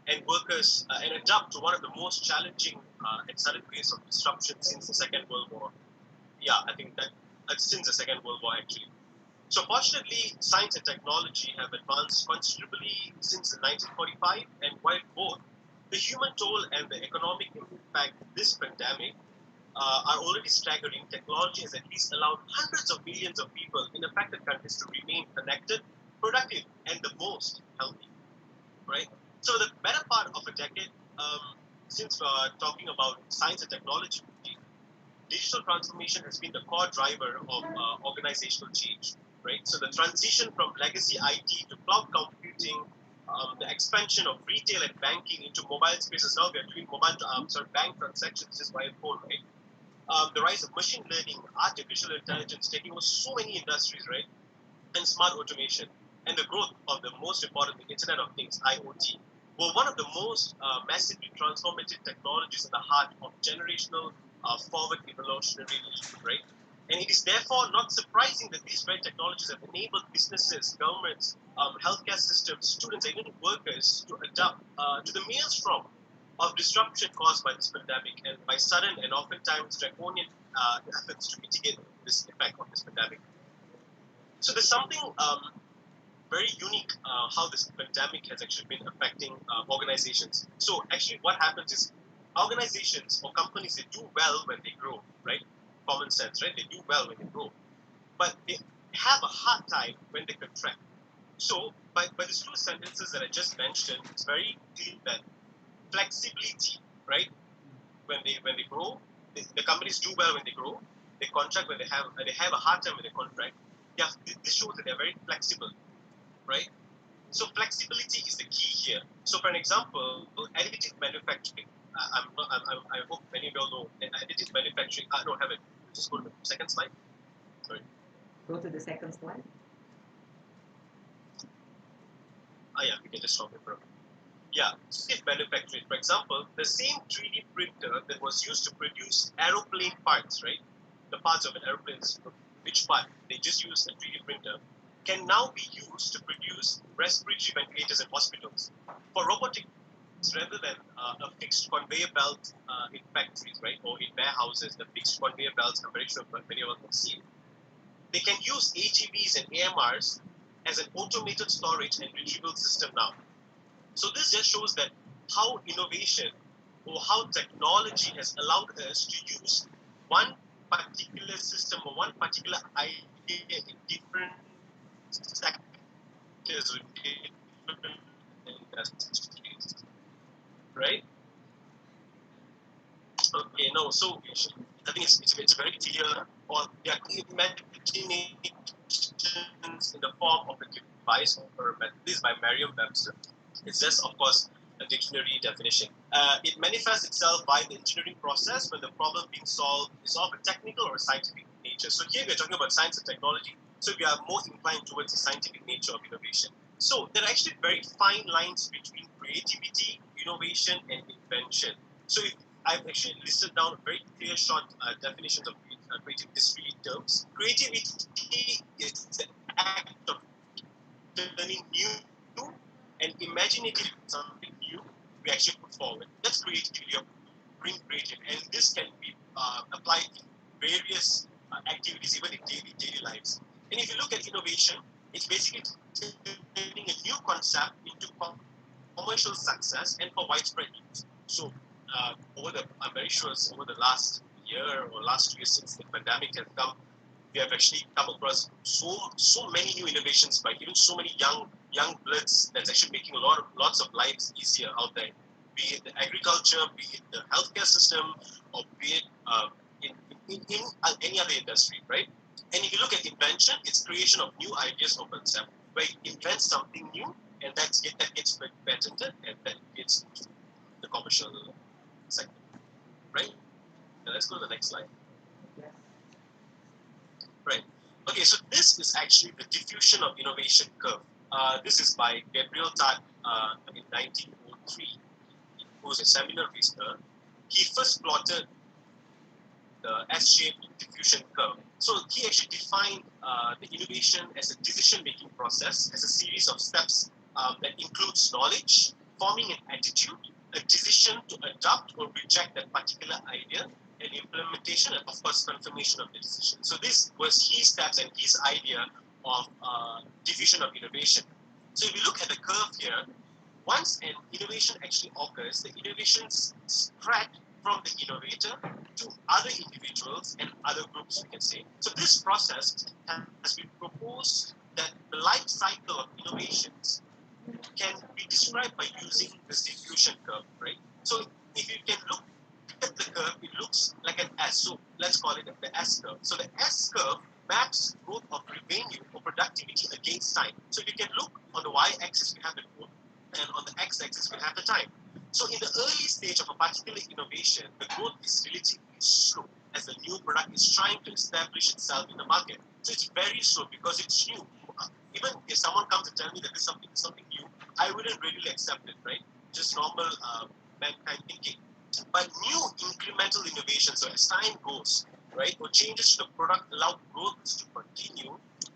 and workers and adapt to one of the most challenging and sudden waves of disruption since the Second World War. Yeah, I think that since the Second World War actually. So fortunately, science and technology have advanced considerably since 1945, and while both the human toll and the economic impact of this pandemic are already staggering, technology has at least allowed hundreds of millions of people in affected countries to remain connected, productive, and the most healthy. Right? So the better part of a decade, since we're talking about science and technology, digital transformation has been the core driver of organizational change. Right? So the transition from legacy IT to cloud computing, the expansion of retail and banking into mobile spaces. Now we are doing bank transactions just via phone, right? The rise of machine learning, artificial intelligence taking over so many industries, right? And smart automation, and the growth of the most important, the Internet of Things, IoT, were one of the most massively transformative technologies at the heart of generational forward evolutionary leap, right? And it is therefore not surprising that these very technologies have enabled businesses, governments, healthcare systems, students, and even workers to adapt to the maelstrom of disruption caused by this pandemic and by sudden and oftentimes draconian efforts to mitigate this effect of this pandemic. So there's something very unique how this pandemic has actually been affecting organizations. So actually what happens is organizations or companies, they do well when they grow, right? Common sense, right? They do well when they grow. But they have a hard time when they contract. So by these two sentences that I just mentioned, it's very clear that flexibility, right? When they grow, the companies do well when they grow. They contract when they have a hard time when they contract. Yeah, this shows that they're very flexible, right? So flexibility is the key here. So for an example, additive manufacturing. I hope many of you all know additive manufacturing. No, have it. Just go to the second slide. Sorry. Go to the second slide. Yeah, we can just stop it for a minute. Yeah, additive manufacturing. For example, the same 3D printer that was used to produce aeroplane parts, right? The parts of an aeroplane, which part they just use a 3D printer, can now be used to produce respiratory ventilators in hospitals. For robotics, rather than a fixed conveyor belt in factories, right, or in warehouses, the fixed conveyor belts, I'm very sure many of us have seen, they can use AGVs and AMRs as an automated storage and retrieval system now. So this just shows that how innovation or how technology has allowed us to use one particular system or one particular idea in different sectors or different industries, right? Okay, no, so I think it's very clear, or there are imaginations in the form of a device or a method. This is by Merriam-Webster. It's just, of course, a dictionary definition. It manifests itself by the engineering process when the problem being solved is of a technical or a scientific nature. So here we're talking about science and technology, so we are more inclined towards the scientific nature of innovation. So there are actually very fine lines between creativity, innovation, and invention. So I've actually listed down very clear short definitions of creativity, these three terms. Creativity is the act of turning new and imaginative something new we actually put forward. That's creativity, or bring creative, and this can be applied in various activities, even in daily lives. And if you look at innovation, it's basically turning a new concept into commercial success and for widespread use. So I'm very sure over the last year or last 2 years since the pandemic has come, we have actually come across so many new innovations by even so many young bloods that's actually making lots of lives easier out there. Be it the agriculture, be it the healthcare system, or be it in any other industry, right? And if you look at invention, it's creation of new ideas or concept, where you invent something new, and that gets patented, and that gets into the commercial sector, right? Now let's go to the next slide. Right. Okay, so this is actually the diffusion of innovation curve. This is by Gabriel Tart in 1903. He was a seminal researcher. He first plotted the S-shaped diffusion curve. So he actually defined the innovation as a decision-making process, as a series of steps that includes knowledge, forming an attitude, a decision to adopt or reject that particular idea, and implementation, and of course confirmation of the decision. So this was his steps and his idea of diffusion of innovation. So if you look at the curve here, once an innovation actually occurs, the innovations spread from the innovator to other individuals and other groups, we can say. So this process has been proposed that the life cycle of innovations can be described by using this diffusion curve, right? So if you can look at the curve, it looks like an S. So let's call it the S curve. So the S curve maps growth of revenue or productivity against time. So if you can look on the y-axis, we have the growth, and on the x-axis, we have the time. So in the early stage of a particular innovation, the growth is relatively slow as the new product is trying to establish itself in the market. So it's very slow because it's new. Even if someone comes to tell me that there's something new, I wouldn't really accept it, right? Just normal mankind thinking. But new incremental innovation, so as time goes, right? Or changes to the product allow growth to continue.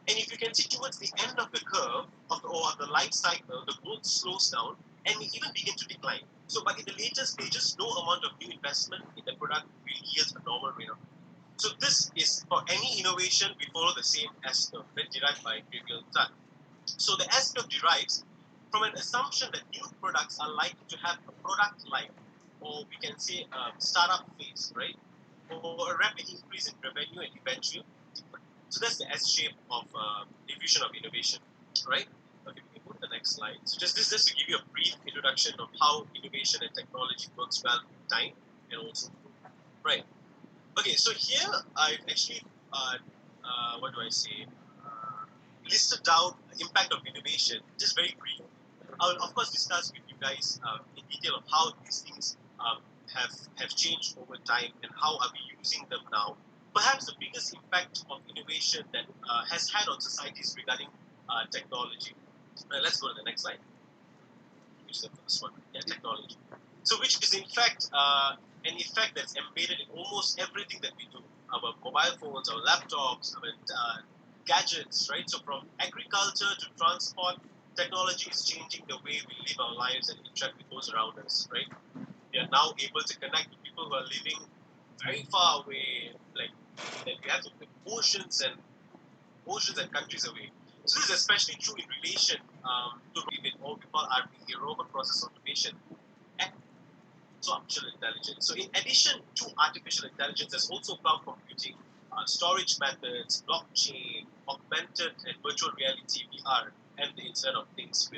And if you can see towards the end of the curve or the life cycle, the growth slows down and may even begin to decline. So, but in the later stages, no amount of new investment in the product will yield a normal rate of. So this is for any innovation, we follow the same S curve that derived by Gabriel Tutt. So the S curve derives from an assumption that new products are likely to have a product life, or we can say a startup phase, right? Or a rapid increase in revenue and eventual decline. So that's the S shape of diffusion of innovation, right? Okay, we can go to the next slide. So just to give you a brief introduction of how innovation and technology works well in time and also, right? Okay, so here I've actually, what do I say, listed down the impact of innovation, just very brief. I will of course discuss with you guys in detail of how these things have changed over time and how are we using them now. Perhaps the biggest impact of innovation that has had on societies regarding technology. Let's go to the next slide. Which is the first one? Yeah, technology. So which is in fact an effect that's embedded in almost everything that we do. Our mobile phones, our laptops, our gadgets, right? So from agriculture to transport, technology is changing the way we live our lives and interact with those around us, right? We are now able to connect with people who are living very far away, like that we have to put oceans and countries away. So this is especially true in relation to what we call RPA, robot process automation, and so artificial intelligence. So in addition to artificial intelligence, there's also cloud computing, storage methods, blockchain, augmented and virtual reality, VR, and the Internet of Things.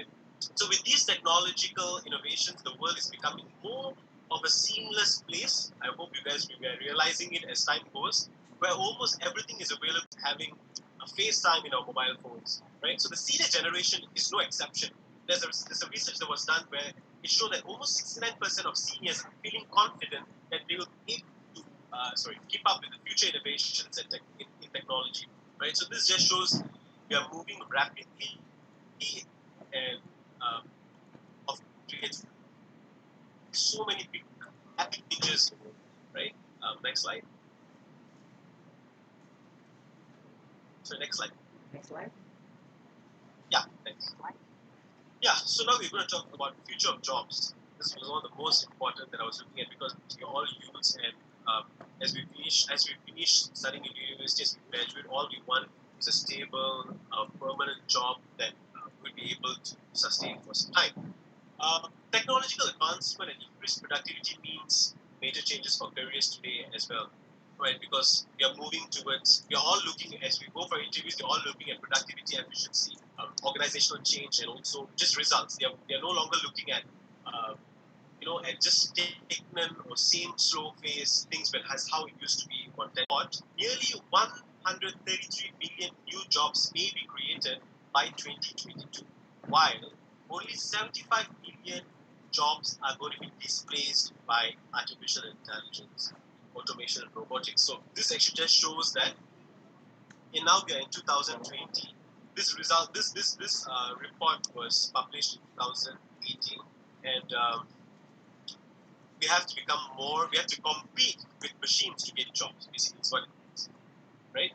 So with these technological innovations, the world is becoming more of a seamless place. I hope you guys will be realizing it as time goes, where almost everything is available, having a FaceTime in our mobile phones, right? So the senior generation is no exception. There's a research that was done where it showed that almost 69% of seniors are feeling confident that they will be able to keep up with the future innovations in technology, right? So this just shows we are moving rapidly and of creates so many big changes, right? Next slide. So next slide. Next slide. Yeah, thanks. Yeah, so now we're going to talk about the future of jobs. This was one of the most important that I was looking at because we're all youths, and as we finish studying in university, as we graduate, all we want is a stable, permanent job that will be able to sustain for some time. Technological advancement and increased productivity means major changes for careers today as well, right? Because we are moving towards, we are all looking, as we go for interviews, we're all looking at productivity, efficiency, organizational change, and also just results. They are no longer looking at, at just stagnant or same slow phase things, but as how it used to be one time. Nearly 133 million new jobs may be created by 2022, while only 75 million jobs are going to be displaced by artificial intelligence, automation, and robotics. So this actually just shows that now we are in 2020. This report was published in 2018, and we have to become more. We have to compete with machines to get jobs. Basically, is what it means, right?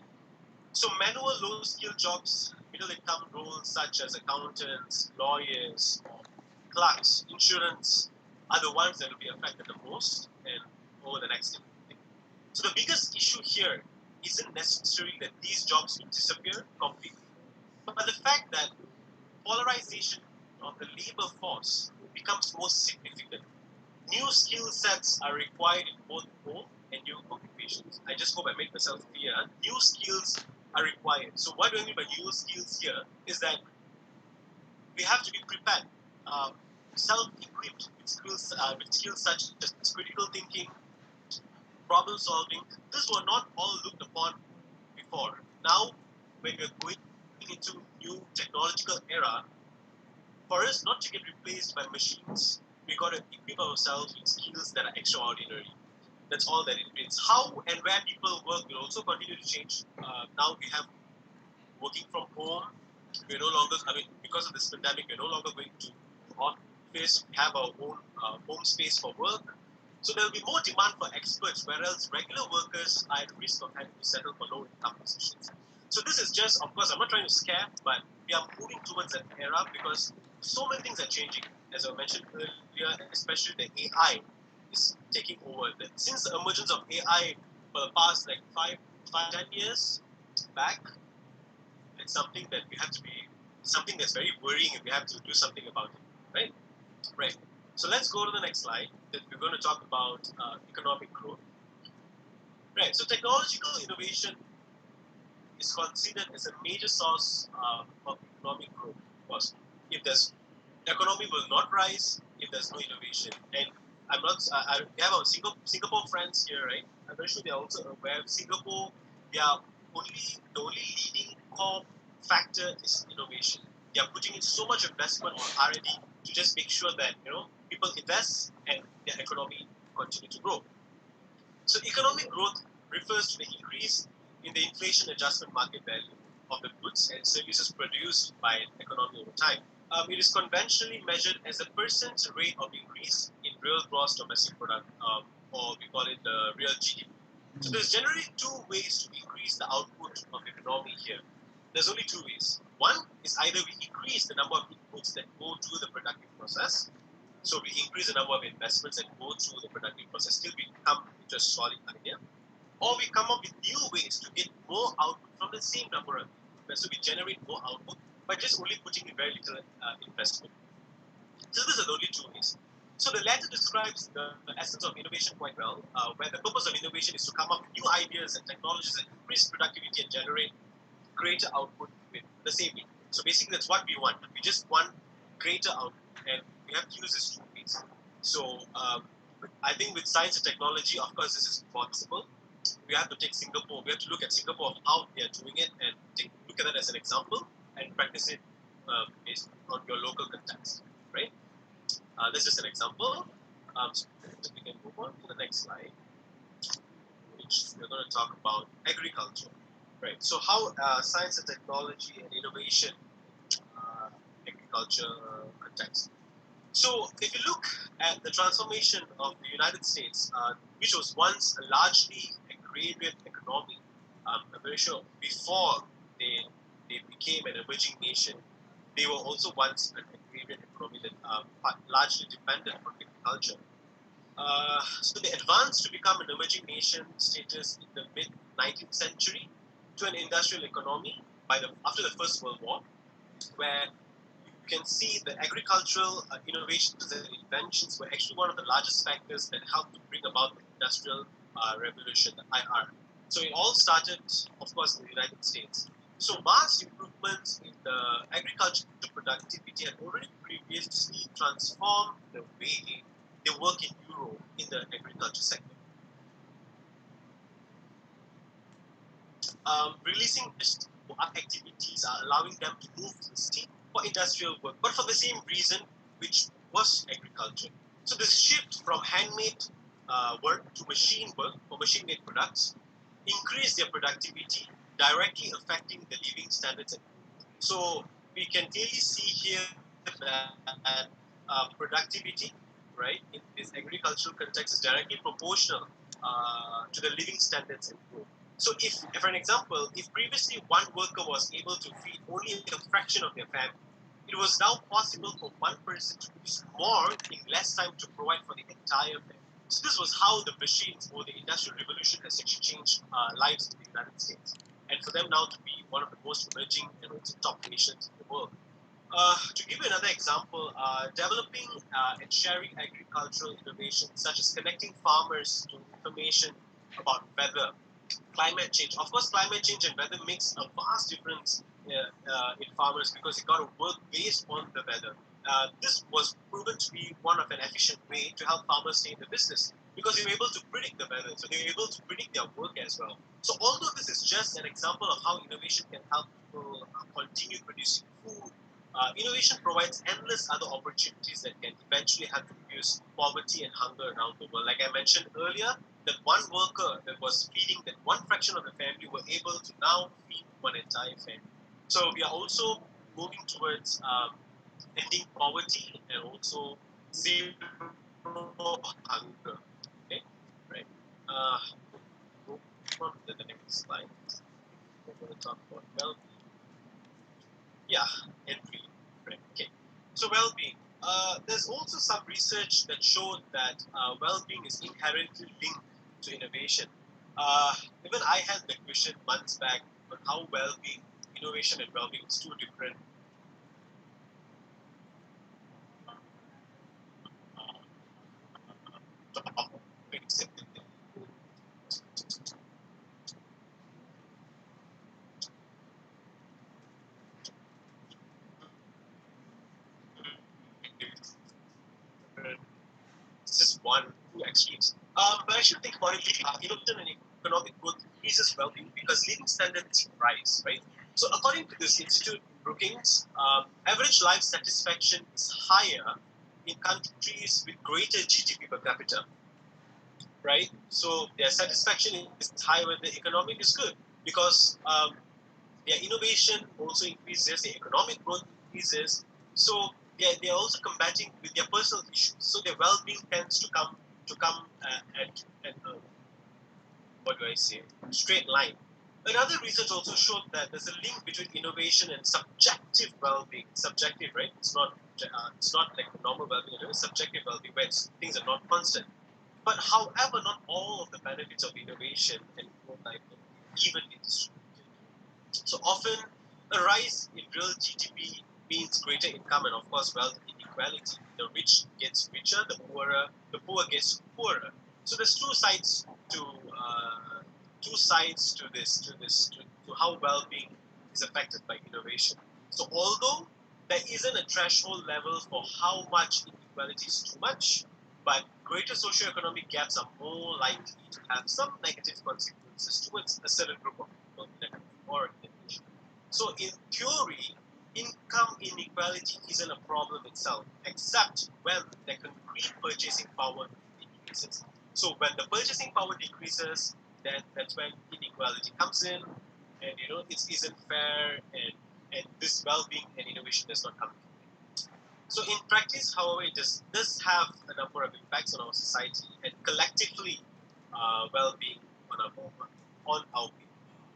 So manual, low-skill jobs, middle-income roles such as accountants, lawyers, clerks, insurance are the ones that will be affected the most and over the next thing. So the biggest issue here isn't necessarily that these jobs will disappear completely, but the fact that polarization of the labor force becomes more significant. New skill sets are required in both home and new occupations. I just hope I make myself clear. New skills are required. So what do I mean by new skills here is that we have to be prepared, self-equipped with skills such as critical thinking, problem solving. These were not all looked upon before. Now, when we're going into new technological era, for us not to get replaced by machines, we got to equip ourselves with skills that are extraordinary. That's all that it means. How and where people work will also continue to change. Now we have working from home. We're no longer, because of this pandemic, we're no longer going to office. We have our own home space for work. So there will be more demand for experts, whereas regular workers are at risk of having to settle for low income positions. So this is just, of course, I'm not trying to scare, but we are moving towards that era because so many things are changing. As I mentioned earlier, especially the AI is taking over. Since the emergence of AI for the past like 10 years back, it's something that we have to be, something that's very worrying and we have to do something about it, right? Right. So let's go to the next slide that we're going to talk about economic growth. Right. So technological innovation is considered as a major source of economic growth. Of course, if there's economy will not rise if there's no innovation. And I'm not. We have our Singapore friends here, right? I'm very sure they are also aware of Singapore. They are the only leading core factor is innovation. They are putting in so much investment on R&D to just make sure that people invest and their economy continue to grow. So economic growth refers to the increase in the inflation adjustment market value of the goods and services produced by an economy over time. It is conventionally measured as a percent rate of increase in real gross domestic product, or we call it the real GDP. So there's generally two ways to increase the output of the economy here. There's only two ways. One is either we increase the number of inputs that go through the productive process. So we increase the number of investments that go through the productive process till we come into a solid idea. Or we come up with new ways to get more output from the same number of investments. So we generate more output by just only putting in very little investment. So these are the only two ways. So the latter describes the essence of innovation quite well, where the purpose of innovation is to come up with new ideas and technologies that increase productivity and generate greater output with the same input. So basically that's what we want. We just want greater output, and we have to use these two ways. So I think with science and technology, of course, this is possible. We have to take Singapore. We have to look at Singapore of how they are doing it and look at that as an example and practice it based on your local context, right? That's just an example. So we can move on to the next slide, which we're going to talk about agriculture, right? So how science and technology and innovation agriculture context. So if you look at the transformation of the United States, which was once a largely agrarian economy, I'm very sure before they became an emerging nation, they were also once an agrarian economy that largely depended on agriculture. So they advanced to become an emerging nation status in the mid-19th century to an industrial economy after the First World War, where you can see the agricultural innovations and inventions were actually one of the largest factors that helped to bring about the industrial revolution, the IR. So it all started, of course, in the United States. So vast improvements in the agricultural productivity had already previously transformed the way they work in Europe in the agriculture sector. Releasing activities are allowing them to move to the city for industrial work, but for the same reason, which was agriculture. So this shift from handmade work to machine work or machine-made products increased their productivity, directly affecting the living standards. So we can clearly see here that productivity, right, in this agricultural context is directly proportional to the living standards and growth. So if, for an example, if previously one worker was able to feed only a fraction of their family, it was now possible for one person to produce more in less time to provide for the entire family. So this was how the machines or the Industrial Revolution has actually changed lives in the United States. And for them now to be one of the most emerging and also top nations in the world. To give you another example, developing and sharing agricultural innovations such as connecting farmers to information about weather, climate change. Of course, climate change and weather makes a vast difference in farmers because they got to work based on the weather. This was proven to be one of an efficient way to help farmers stay in the business because they were able to predict the weather, so they were able to predict their work as well. So although this is just an example of how innovation can help people continue producing food, innovation provides endless other opportunities that can eventually help to reduce poverty and hunger around the world. Like I mentioned earlier, that one worker that was feeding that one fraction of the family were able to now feed one entire family. So we are also moving towards ending poverty and also zero hunger. Go on to the next slide. We're going to talk about well-being. Yeah, entry. Right. Okay. So well-being. There's also some research that showed that well-being is inherently linked to innovation. Even I had the question months back on how well-being, innovation and well-being is two different topics. It's just one, two extremes. But I should think about it. Innovation and economic growth increases well-being because living standards rise, right? So according to this institute, Brookings, average life satisfaction is higher in countries with greater GDP per capita, right? So their satisfaction is high when the economic is good because their innovation also increases, their economic growth increases. So they're also combating with their personal issues. So their well-being tends to come at what do I say, straight line. Another research also showed that there's a link between innovation and subjective well-being. Subjective, right? It's not like normal well-being. It's subjective well-being where things are not constant. But however, not all of the benefits of innovation and growth are evenly distributed. So often, a rise in real GDP means greater income and, of course, wealth inequality. The rich gets richer, the poor gets poorer. So there's two sides to this, to how well-being is affected by innovation. So although there isn't a threshold level for how much inequality is too much, but greater socioeconomic gaps are more likely to have some negative consequences towards a certain group of people in a country or in a nation. So in theory, income inequality isn't a problem itself, except when the concrete purchasing power decreases. So when the purchasing power decreases, then that's when inequality comes in, and it isn't fair, and this well-being and innovation does not come in. So in practice, however, it does have a number of impacts on our society and collectively well-being on our people,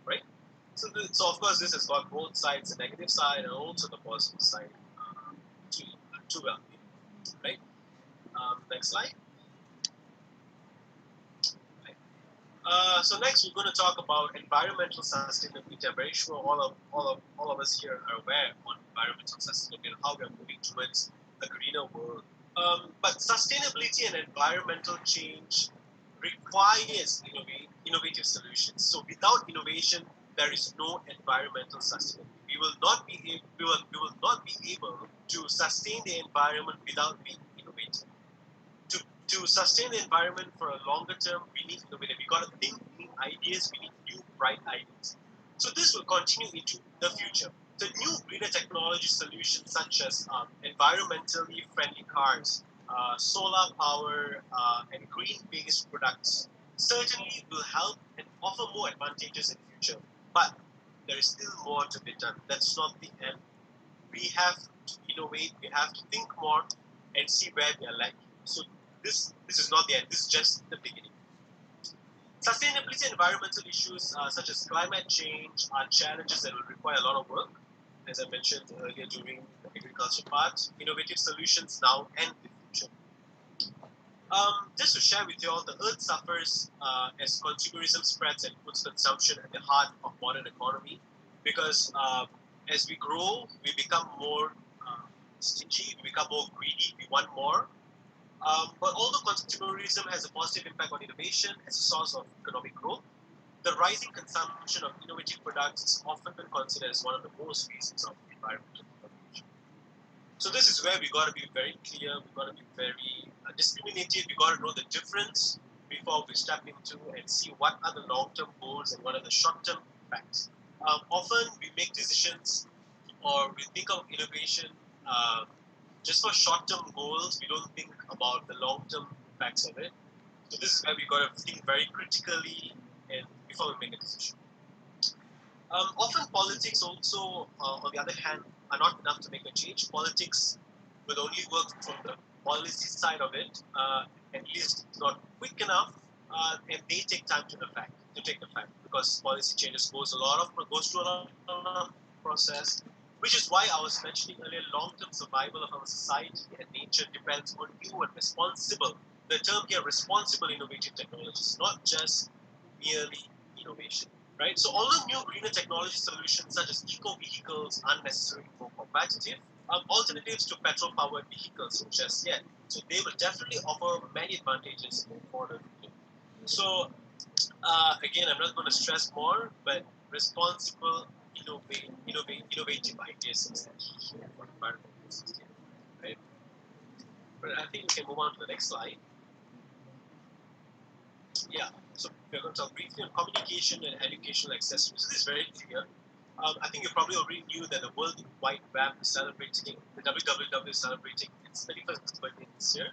right? So of course, this has got both sides, the negative side and also the positive side to well-being, right? Next slide. So next, we're going to talk about environmental sustainability. I'm very sure all of us here are aware on environmental sustainability and how we are moving towards a greener world. But sustainability and environmental change requires innovative solutions. So without innovation, there is no environmental sustainability. We will not be able to sustain the environment without being innovative. To sustain the environment for a longer term, we need innovative. We got to think new ideas. We need new bright ideas. So this will continue into the future. The new greener technology solutions such as environmentally friendly cars, solar power, and green-based products certainly will help and offer more advantages in the future. But there is still more to be done. That's not the end. We have to innovate. We have to think more and see where we are lacking. So this is not the end. This is just the beginning. Sustainability and environmental issues such as climate change are challenges that will require a lot of work. As I mentioned earlier during the agriculture part, innovative solutions now and in the future. Just to share with you all, the earth suffers as consumerism spreads and puts consumption at the heart of modern economy because as we grow, we become more stingy, we become more greedy, we want more. But although consumerism has a positive impact on innovation as a source of economic growth, the rising consumption of innovative products is often considered as one of the most reasons of environmental degradation. So this is where we got to be very clear, we got to be very discriminative, we got to know the difference before we step into and see what are the long-term goals and what are the short-term impacts. Often we make decisions or we think of innovation just for short-term goals. We don't think about the long-term impacts of it. So this is where we got to think very critically and before we make a decision. Often politics also, on the other hand, are not enough to make a change. Politics will only work from the policy side of it, at least it's not quick enough and they take time to take effect because policy changes goes through a lot of process, which is why I was mentioning earlier, long-term survival of our society and nature depends on new and responsible. The term here, responsible innovative technologies, not just merely innovation, right? So although new greener technology solutions such as eco-vehicles are necessarily more competitive, alternatives to petrol-powered vehicles just yet. So they will definitely offer many advantages for the future. So again, I'm not going to stress more, but responsible, innovative ideas is the key here for environmental system, right? But I think we can move on to the next slide. Yeah, so we're going to talk briefly on communication and educational accessibility. So this is very clear. I think you probably already knew that the World Wide Web is celebrating, the WWW is celebrating its 31st birthday this year.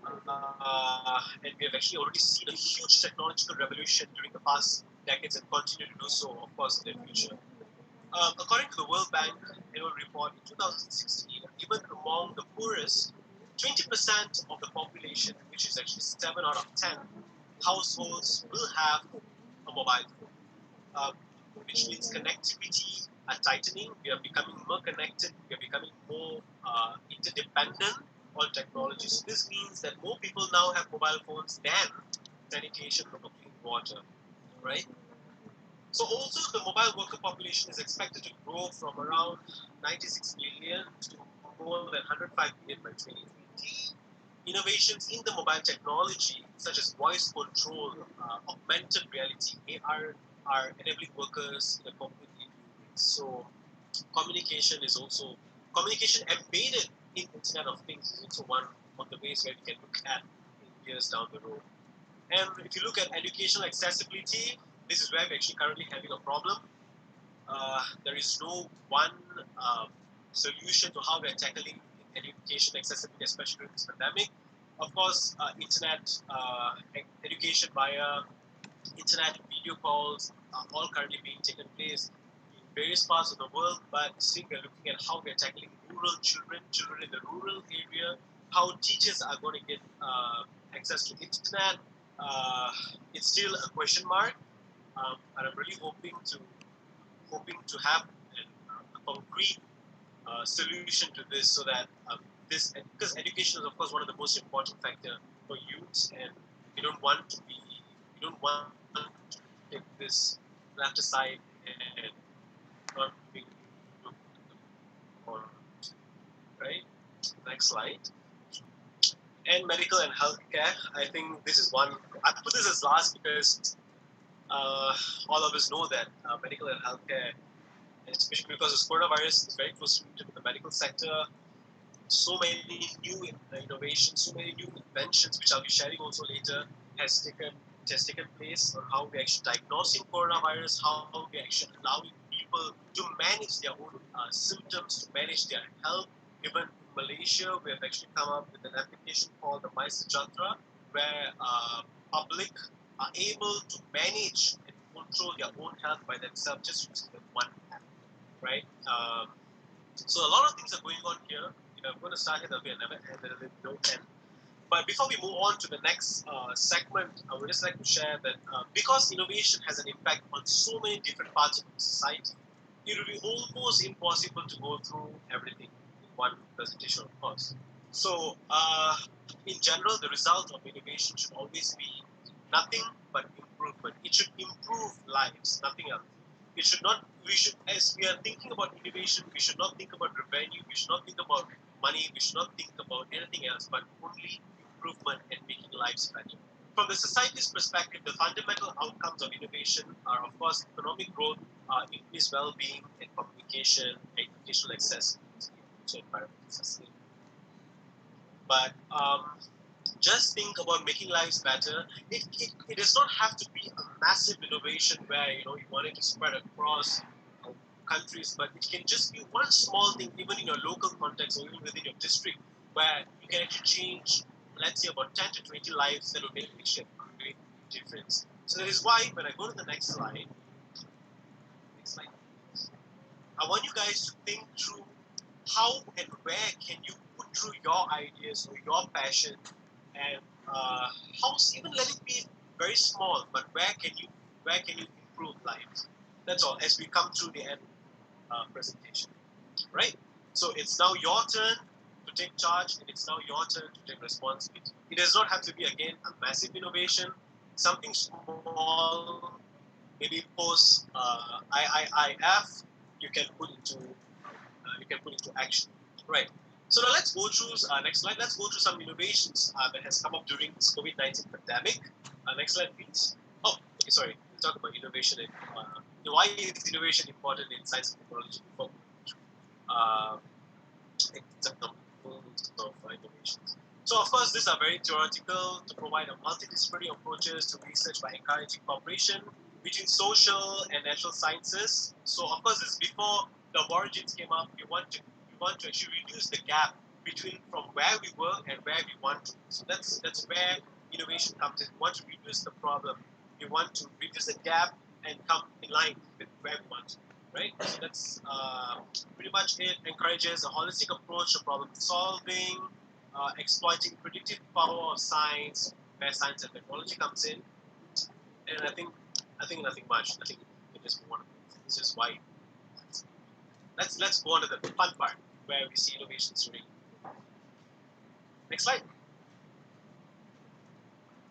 And we have actually already seen a huge technological revolution during the past decades and continue to do so, of course, in the future. According to the World Bank annual report in 2016, even among the poorest, 20% of the population, which is actually 7 out of 10 households, will have a mobile phone, which means connectivity are tightening. We are becoming more connected. We are becoming more interdependent on technology. So this means that more people now have mobile phones than sanitation or clean water, right? So also the mobile worker population is expected to grow from around 96 million to more than 105 million by 2020. Innovations in the mobile technology, such as voice control, augmented reality, AR, are enabling workers in a completely new way. So communication embedded in Internet of Things is also one of the ways where we can look at in years down the road. And if you look at educational accessibility, this is where we're actually currently having a problem. There is no one solution to how we're tackling education accessibility, especially during this pandemic. Of course, internet education via internet video calls are all currently being taken place in various parts of the world, but still we're looking at how we're tackling rural children in the rural area, how teachers are going to get access to internet. It's still a question mark, and I'm really hoping to have a concrete solution to this, so that because education is of course one of the most important factor for youth, and we don't want to take this left aside and not being right. Next slide. And medical and healthcare. I think this is one. I put this as last because all of us know that medical and healthcare, especially because this coronavirus is very close to the medical sector. So many new innovations, so many new inventions, which I'll be sharing also later, has taken place on how we're actually diagnosing coronavirus, how we're actually allowing people to manage their own symptoms, to manage their health. Even in Malaysia, we have actually come up with an application called the My Sejahtera, where public are able to manage and control their own health by themselves just using the one app, right? So a lot of things are going on here. I'm going to start here, there'll be another note. But before we move on to the next segment, I would just like to share that because innovation has an impact on so many different parts of society, it will be almost impossible to go through everything in one presentation, of course. So, in general, the result of innovation should always be nothing but improvement. It should improve lives, nothing else. It should not. As we are thinking about innovation, we should not think about revenue. We should not think about money. We should not think about anything else, but only improvement and making lives better. From the society's perspective, the fundamental outcomes of innovation are, of course, economic growth, increased well-being, and communication, educational accessibility, and also environmental sustainability. But just think about making lives better. It does not have to be a massive innovation where you want it to spread across countries, but it can just be one small thing, even in your local context or even within your district, where you can actually change, let's say, about 10 to 20 lives that will make a great difference. So that is why when I go to the next slide, I want you guys to think through how and where can you put through your ideas or your passion, and how even let it be very small, but where can you improve lives? That's all. As we come through the end presentation, right? So it's now your turn to take charge, and it's now your turn to take responsibility. It does not have to be again a massive innovation, something small, maybe post IIIF, you can put into action, right? So now let's go through next slide. Let's go through some innovations that has come up during this COVID-19 pandemic. Next slide, please. Oh, okay, sorry. We'll talk about innovation and why is innovation important in science and technology before uh, examples of innovations. So of course, these are very theoretical to provide a multidisciplinary approaches to research by encouraging cooperation between social and natural sciences. So of course, this is before the origins came up. We want to actually reduce the gap between from where we were and where we want to. So that's where innovation comes in. We want to reduce the problem. We want to reduce the gap and come in line with where we want to. Right? So that's pretty much it. Encourages a holistic approach to problem solving, exploiting predictive power of science, where science and technology comes in. And I think nothing much. I think it just one of the things. It's just why. Let's go on to the fun part where we see innovations during. Next slide.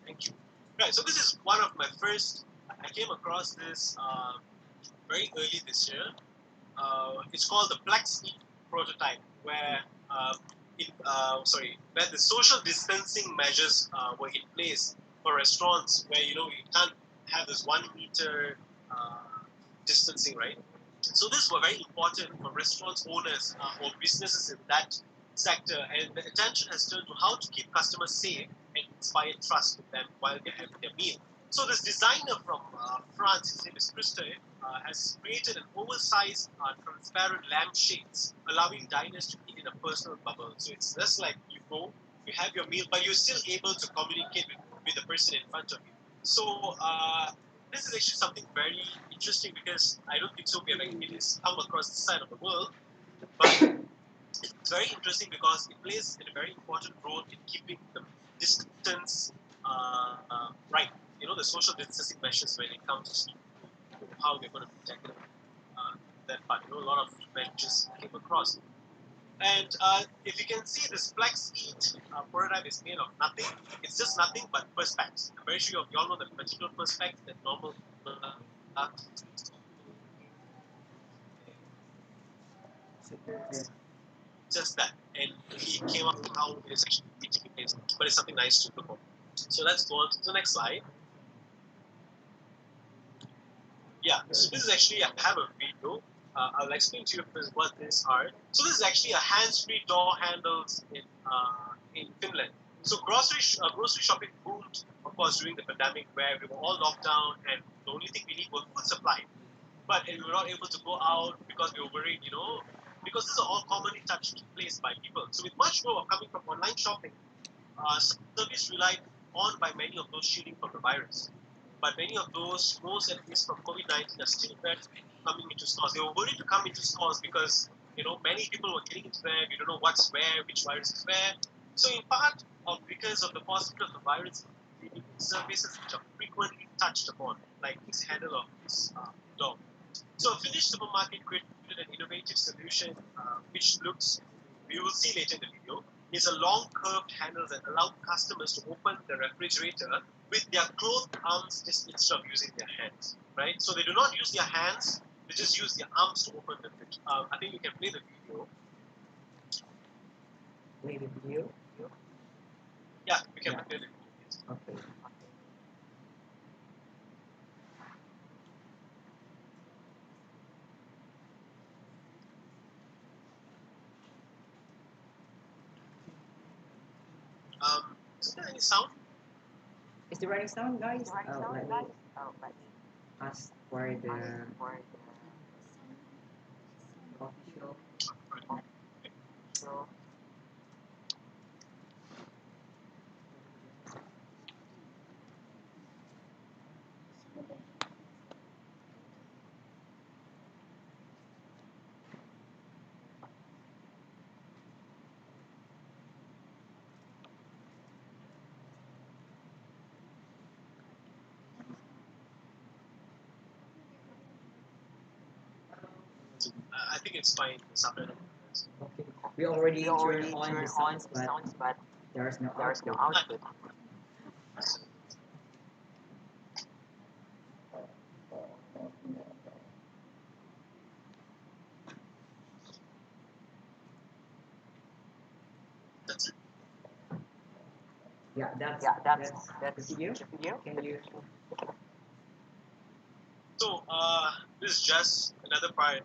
Thank you. Right. So this is one of my first. I came across this very early this year. It's called the Plex Eat prototype, where where the social distancing measures were in place for restaurants, where you can't have this 1 meter distancing, right? So this were very important for restaurants owners or businesses in that sector, and the attention has turned to how to keep customers safe and inspire trust in them while they have their meal. So this designer from France, his name is Christophe, has created an oversized transparent lampshades, allowing diners to eat in a personal bubble. So it's just like you go, you have your meal, but you're still able to communicate with the person in front of you. So this is actually something very interesting because I don't think so we have actually come across this side of the world, but it's very interesting because it plays a very important role in keeping the distance right. The social distancing measures when it comes to how they're going to protect that part. A lot of measures came across. And if you can see, this Plex Eat prototype is made of nothing. It's just nothing but perspex. I'm very sure you all know the particular perspex that normal just that. And he came up with how it is actually taking place. But it's something nice to look at. So let's go on to the next slide. Yeah, so this is actually, I have a video. I'll explain to you what these are. So this is actually a hands-free door handles in Finland. So grocery shopping boomed, of course, during the pandemic where we were all locked down and the only thing we need was food supply. But we were not able to go out because we were worried, because these are all commonly touched place by people. So with much growth coming from online shopping, service relied on by many of those shielding from the virus. But many of those, most at least from COVID-19, are still coming into stores. They were worried to come into stores because, many people were getting into there. We don't know what's where, which virus is where. So in part, because of the possibility of the virus, the surfaces which are frequently touched upon, like this handle of this door. So a Finnish supermarket created an innovative solution, which looks, we will see later in the video, is a long curved handle that allowed customers to open the refrigerator with their clothed arms just instead of using their hands, right? So they do not use their hands, they just use their arms to open the fridge. I think you can play the video. Play the video? Yeah, we can play the video. Okay. Is there any sound? Is the writing sound, guys? Let me ask for the official. think it's fine. Okay. We already turned on the sounds, but there's no output. That's it. Yeah, that's the video. Can you? So this is just another part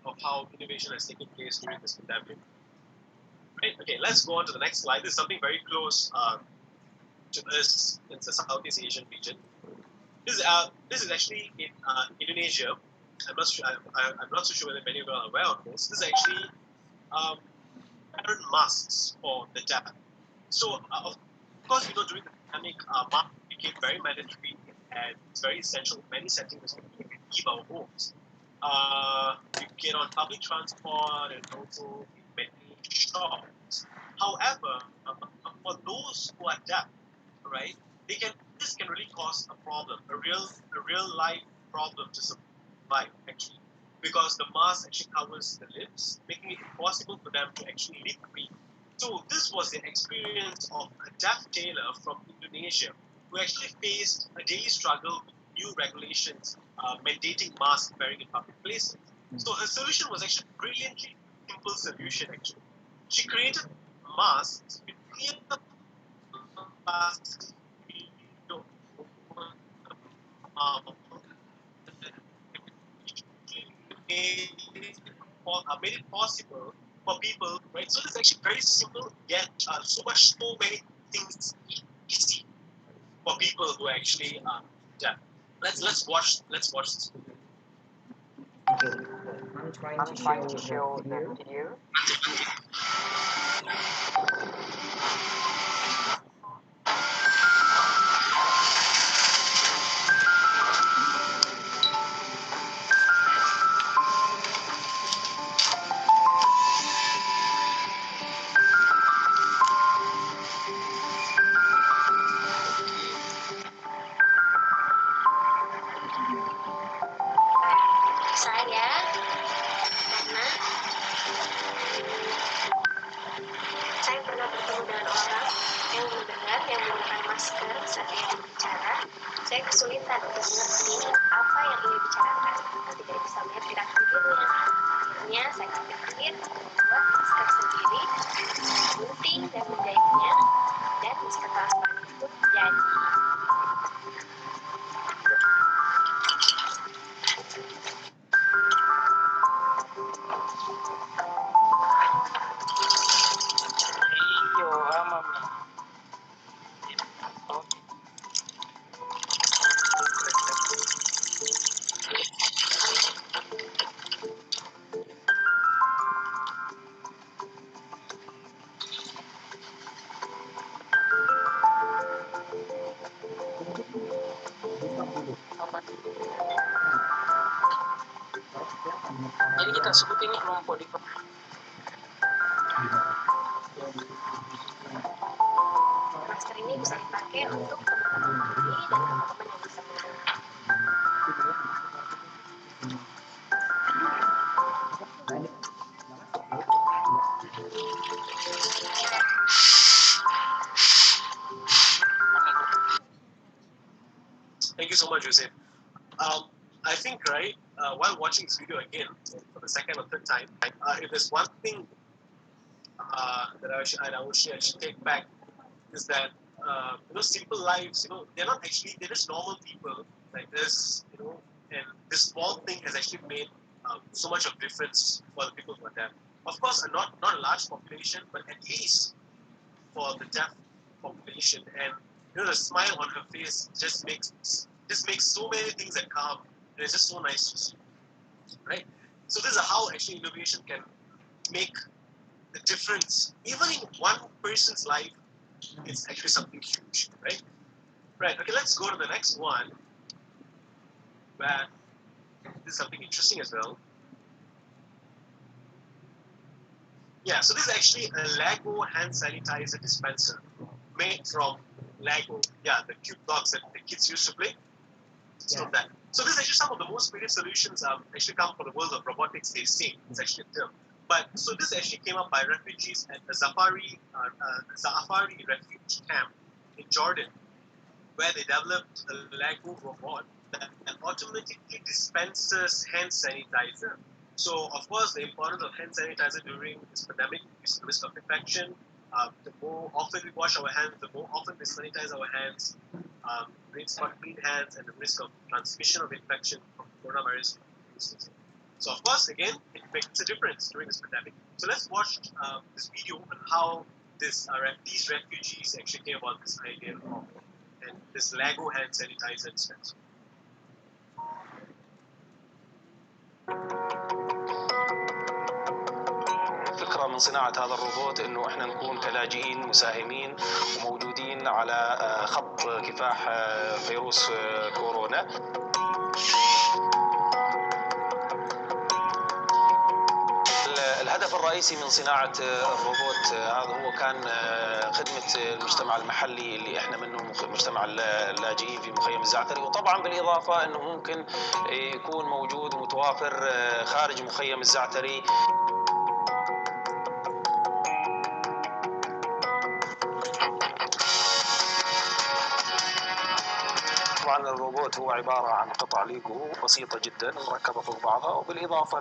of how innovation has taken place during this pandemic. Right? Okay, let's go on to the next slide. This is something very close to us in the Southeast Asian region. This is actually in Indonesia. I'm not so sure whether many of you are aware of this. This is actually parent masks for the deaf. So of course, during the pandemic, mask became very mandatory and it's very essential in many settings when we leave our homes. You get on public transport and also in many shops. However, for those who are deaf, right, this can really cause a problem, a real life problem to survive actually, because the mask actually covers the lips, making it impossible for them to actually live free. So this was the experience of a deaf tailor from Indonesia who actually faced a daily struggle with new regulations mandating mask wearing in public places. So her solution was actually a brilliantly simple solution actually. She created masks with clear plastic made it possible for people, right? So it's actually very simple, yet so many things easy for people who actually yeah. Let's watch this video. Okay. I'm trying to show the video. Saya karena saya pernah bertemu dengan orang yang mendengar yang menggunakan masker saat ia berbicara. Saya kesulitan untuk mengerti apa yang ia bicarakan. Tidak bisa melihat gerak bibirnya. Akhirnya saya berpikir membuat masker sendiri, gunting dan menjahitnya, dan setelah itu jadi. Jadi kita sebut ini kelompok di Masker ini bisa dipakai untuk teman-teman Dewi dan teman-teman yang bisa mendengar. Thank you so much, Joseph. I think, right, while watching this video again for the second or third time, if there's one thing that I should take back is that simple lives, they're not actually, they're just normal people like this, and this small thing has actually made so much of difference for the people who are deaf. Of course, not a large population, but at least for the deaf population, and the smile on her face just makes so many things that come. And it's just so nice to see, right? So this is how actually innovation can make the difference, even in one person's life. It's actually something huge, right? Right. Okay, let's go to the next one. Where this is something interesting as well. Yeah, so this is actually a Lego hand sanitizer dispenser made from Lego. Yeah, the cute dogs that the kids used to play. It's from that. So this is actually some of the most creative solutions actually come from the world of robotics, they say. It's actually a term. But so this actually came up by refugees at the Za'afari refugee camp in Jordan, where they developed a Lego robot that automatically dispenses hand sanitizer. So, of course, the importance of hand sanitizer during this pandemic is the risk of infection. The more often we wash our hands, the more often we sanitize our hands, rinse on clean hands, and the risk of transmission of infection from coronavirus. So, of course, again, it makes a difference during this pandemic. So, let's watch this video on how these refugees actually came about this idea of and this Lego hand sanitizer dispenser. الفكرة من صناعة هذا الروبوت إنه إحنا نكون كلاجئين مساهمين وموجودين على خط كفاح فيروس كورونا. الهدف الرئيسي من صناعة الروبوت هذا هو كان خدمة المجتمع المحلي اللي احنا منه مجتمع اللاجئين في مخيم الزعتري، وطبعا بالإضافة انه ممكن يكون موجود ومتوافر خارج مخيم الزعتري. طبعا الروبوت هو عبارة عن قطع ليجو بسيطة جدا مركبة فوق بعضها، وبالإضافة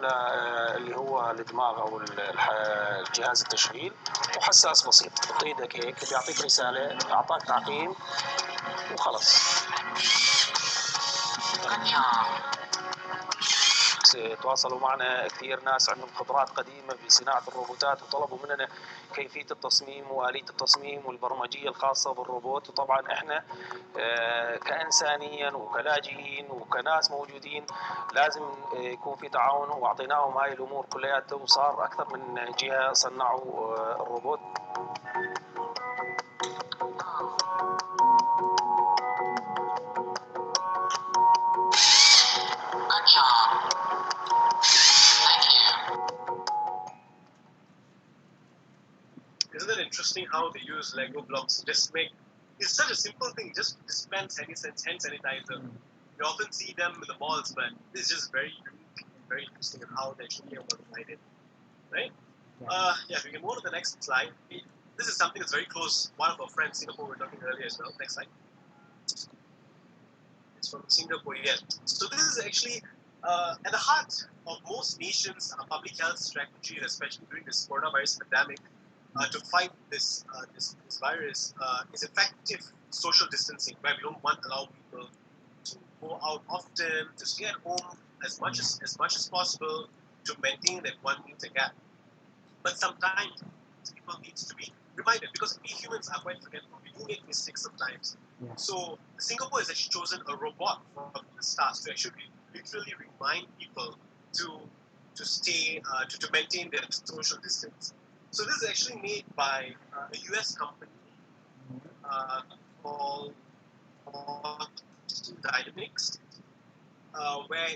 اللي هو الدماغ أو الجهاز التشغيل، وحساس بسيط تحط إيدك هيك بيعطيك رسالة، أعطاك تعقيم وخلص. تواصلوا معنا كثير ناس عندهم خبرات قديمة في صناعة الروبوتات وطلبوا مننا كيفية التصميم وآلية التصميم والبرمجية الخاصة بالروبوت. وطبعا احنا كإنسانيا وكلاجئين وكناس موجودين لازم يكون في تعاون، واعطيناهم هاي الأمور كلياتها، وصار أكثر من جهة صنعوا الروبوت. Isn't it interesting how they use Lego blocks to just make, it's such a simple thing, just dispense hand sanitizer. You often see them in the malls, but this is just very unique and very interesting in how they actually came about the idea. Right? Yeah, we can move on to the next slide. This is something that's very close. One of our friends, Singapore, we were talking earlier as well. Next slide. It's from Singapore, yeah. So this is actually at the heart of most nations' public health strategy, especially during this coronavirus pandemic, to fight this virus, is effective social distancing, where we don't want to allow people to go out often, to stay at home as much as possible, to maintain that 1 meter gap. But sometimes people need to be reminded, because we humans are quite forgetful. We do make mistakes sometimes. Yeah. So Singapore has actually chosen a robot from the start to actually literally remind people to stay to maintain their social distance. So this is actually made by a US company called Dynamics, where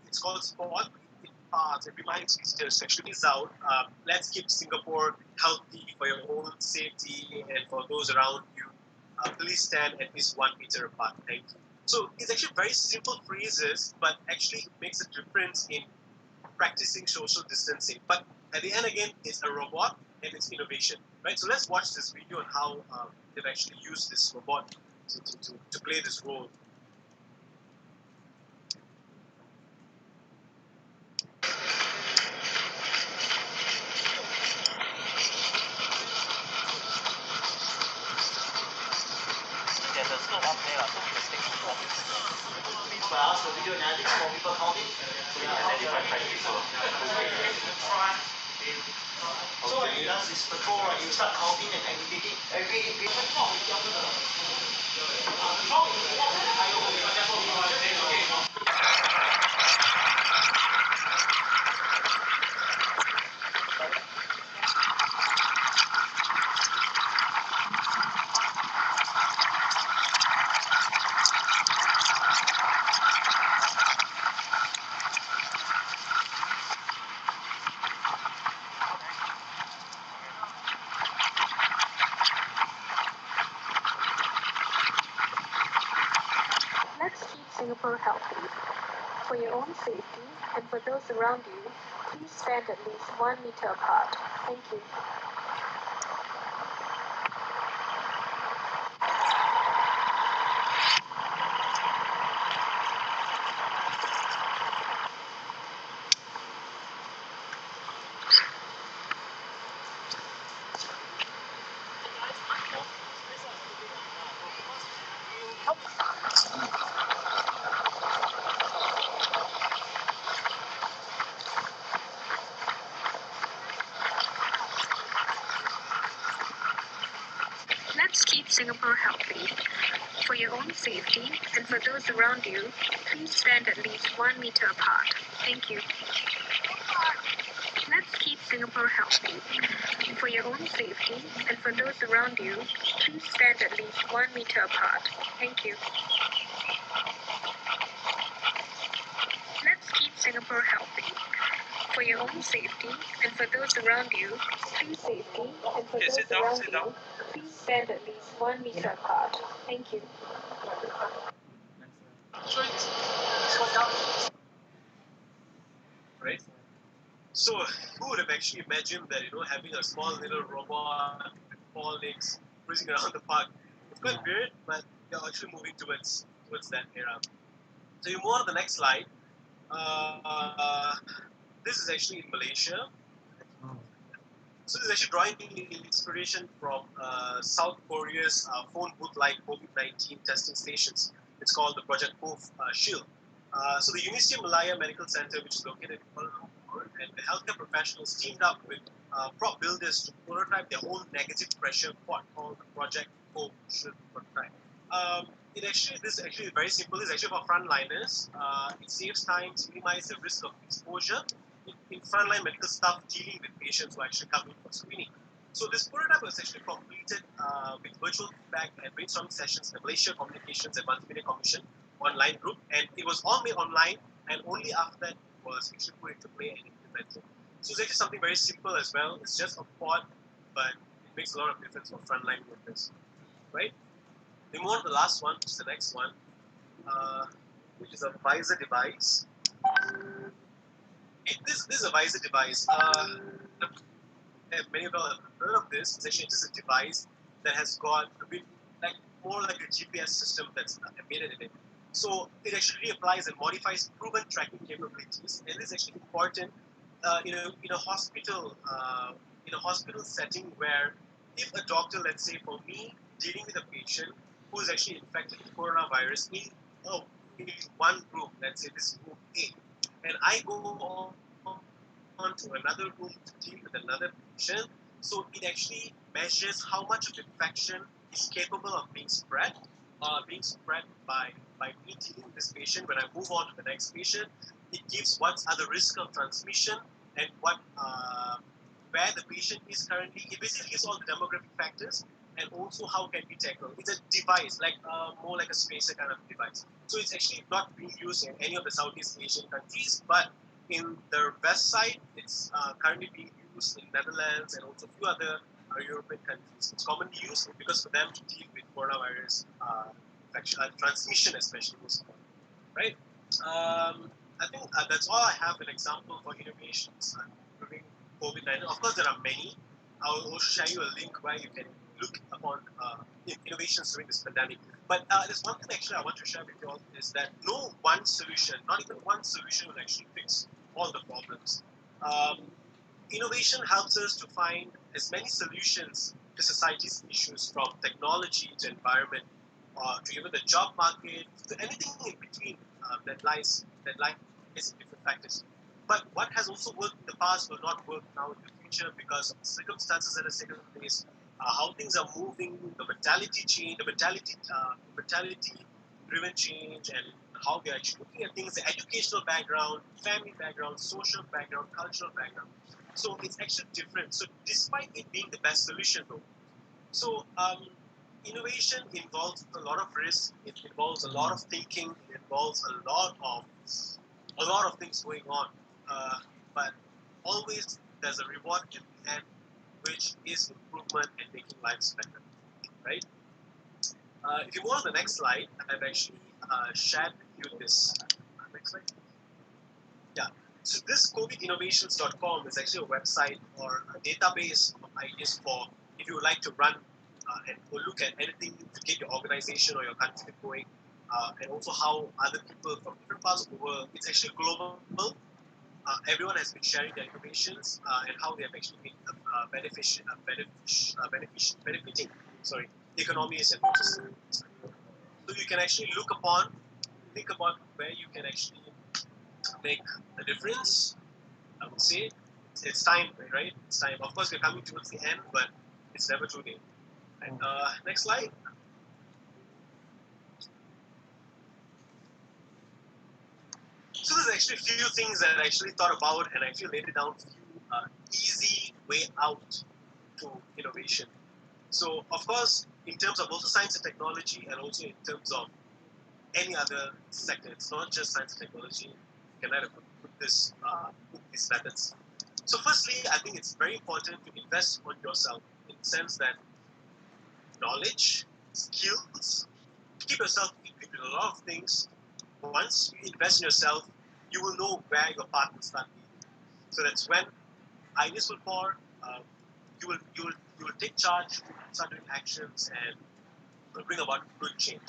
it's called Sport. It reminds visitors to actually is out. Let's keep Singapore healthy for your own safety and for those around you. Please stand at least 1 meter apart. Thank you. So it's actually very simple phrases, but actually makes a difference in practicing social distancing. But at the end, again, it's a robot and it's innovation, right? So let's watch this video on how they've actually used this robot to play this role. So what he does is before you start counting and aggregating Let's keep Singapore healthy. For your own safety and for those around you, please stand at least 1 meter apart. Thank you. Let's keep Singapore healthy. For your own safety and for those around you, please stand at least 1 meter apart. Thank you. Let's keep Singapore healthy. For your own safety and for those around you, please stand at least 1 meter apart. Thank you. Let's keep Singapore healthy. For your own safety and for those around you, please stand at least 1 meter apart. Thank you. Right? So, who would have actually imagined that, having a small little robot with 4 legs cruising around the park? It's quite weird, but we are actually moving towards that era. So, you move on to the next slide. This is actually in Malaysia. So this is actually drawing inspiration from South Korea's phone booth-like Covid-19 testing stations. It's called the Project Shield. So the University of Malaya Medical Center, which is located in Kuala Lumpur, and the healthcare professionals teamed up with prop builders to prototype their own negative pressure pod called the Project Shield prototype. This is actually very simple. It's actually for frontliners. It saves time, minimizes the risk of exposure in frontline medical staff dealing with patients who actually come in for screening. So this prototype was actually completed with virtual feedback and brainstorming sessions in the Malaysia Communications and Multimedia Commission online group, and it was all made online, and only after that was actually put into play and implemented. So it's actually something very simple as well. It's just a pod, but it makes a lot of difference for frontline workers, right? We move on to the last one, which is the next one, which is a visor device. This is a visor device. Many of you have heard of this. It's actually just a device that has got a bit more like a GPS system that's embedded in it. So it actually applies and modifies proven tracking capabilities, and this is actually important in a hospital setting where if a doctor, let's say for me, dealing with a patient who is actually infected with coronavirus in one group, let's say this group A, and I go on to another room to deal with another patient, so it actually measures how much of infection is capable of being spread by me dealing with this patient. When I move on to the next patient, it gives what are the risk of transmission and where the patient is currently. It basically gives all the demographic factors and also how can be tackled. It's a device, more like a spacer kind of device. So it's actually not being used in any of the Southeast Asian countries, but in the west side, it's currently being used in Netherlands and also a few other European countries. It's commonly used because for them to deal with coronavirus transmission, especially most of them, right? I think that's all I have an example for innovations during COVID-19. Of course, there are many. I will also share you a link where you can look upon innovations during this pandemic. But there's one thing actually I want to share with you all is that no one solution, not even one solution, will actually fix all the problems. Innovation helps us to find as many solutions to society's issues, from technology to environment, to even the job market, to anything in between that lies in different factors. But what has also worked in the past will not work now in the future because of the circumstances that are taking place, how things are moving, the mentality change, the mentality-driven change, and how we are actually looking at things, the educational background, family background, social background, cultural background. So it's actually different. So despite it being the best solution though, so innovation involves a lot of risk, it involves a lot of thinking, it involves a lot of things going on. But always there's a reward in the end, which is improvement and making lives better, right? If you go on the next slide, I've actually shared with you this. Next slide. So this Covid19innovations.com is actually a website or a database of ideas for if you would like to run and look at anything to get your organization or your country going, and also how other people from different parts of the world, it's actually global. Everyone has been sharing their innovations and how they have actually been benefiting economies and society. So you can actually think about where you can actually make a difference. I would say it's time, right? It's time. Of course, we're coming towards the end, but it's never too late. And next slide. So there's actually a few things that I actually thought about and I actually laid it down for you. Easy way out to innovation. So of course, in terms of also science and technology, and also in terms of any other sector, it's not just science and technology. You can either put these methods. So firstly, I think it's very important to invest on yourself in the sense that knowledge, skills, keep yourself equipped with a lot of things. Once you invest in yourself, you will know where your path will start leading. So that's when ideas will pour. You will take charge, start doing actions, and will bring about good change.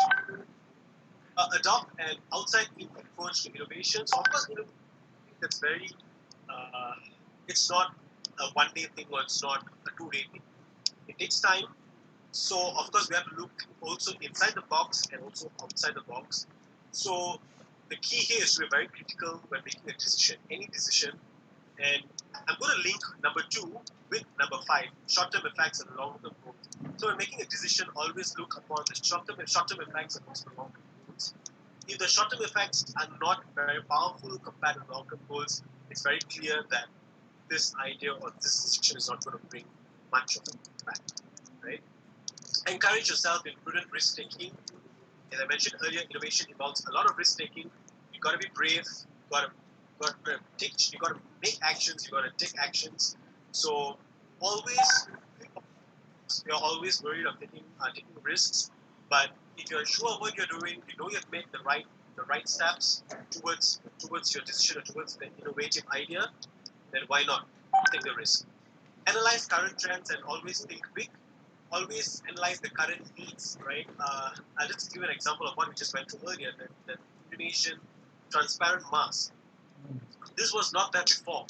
Adopt an outside-in approach to innovation. So of course, that's very. It's not a one-day thing or it's not a two-day thing. It takes time. So of course, we have to look also inside the box and also outside the box. So the key here is to be very critical when making a decision, any decision. And I'm going to link number 2 with number 5, short-term effects and long-term goals. So when making a decision, always look upon the short-term effects and also the long-term goals. If the short-term effects are not very powerful compared to long-term goals, it's very clear that this idea or this decision is not going to bring much of an impact, right? Encourage yourself in prudent risk-taking. As I mentioned earlier, innovation involves a lot of risk-taking. You got to be brave. You got to make actions. You got to take actions. So you're always worried of taking risks. But if you're sure of what you're doing, you know you've made the right steps towards your decision or towards the innovative idea, then why not take the risk? Analyze current trends and always think big. Always analyze the current needs, right? I'll just give you an example of what we just went through earlier, the Indonesian transparent mask. This was not there before,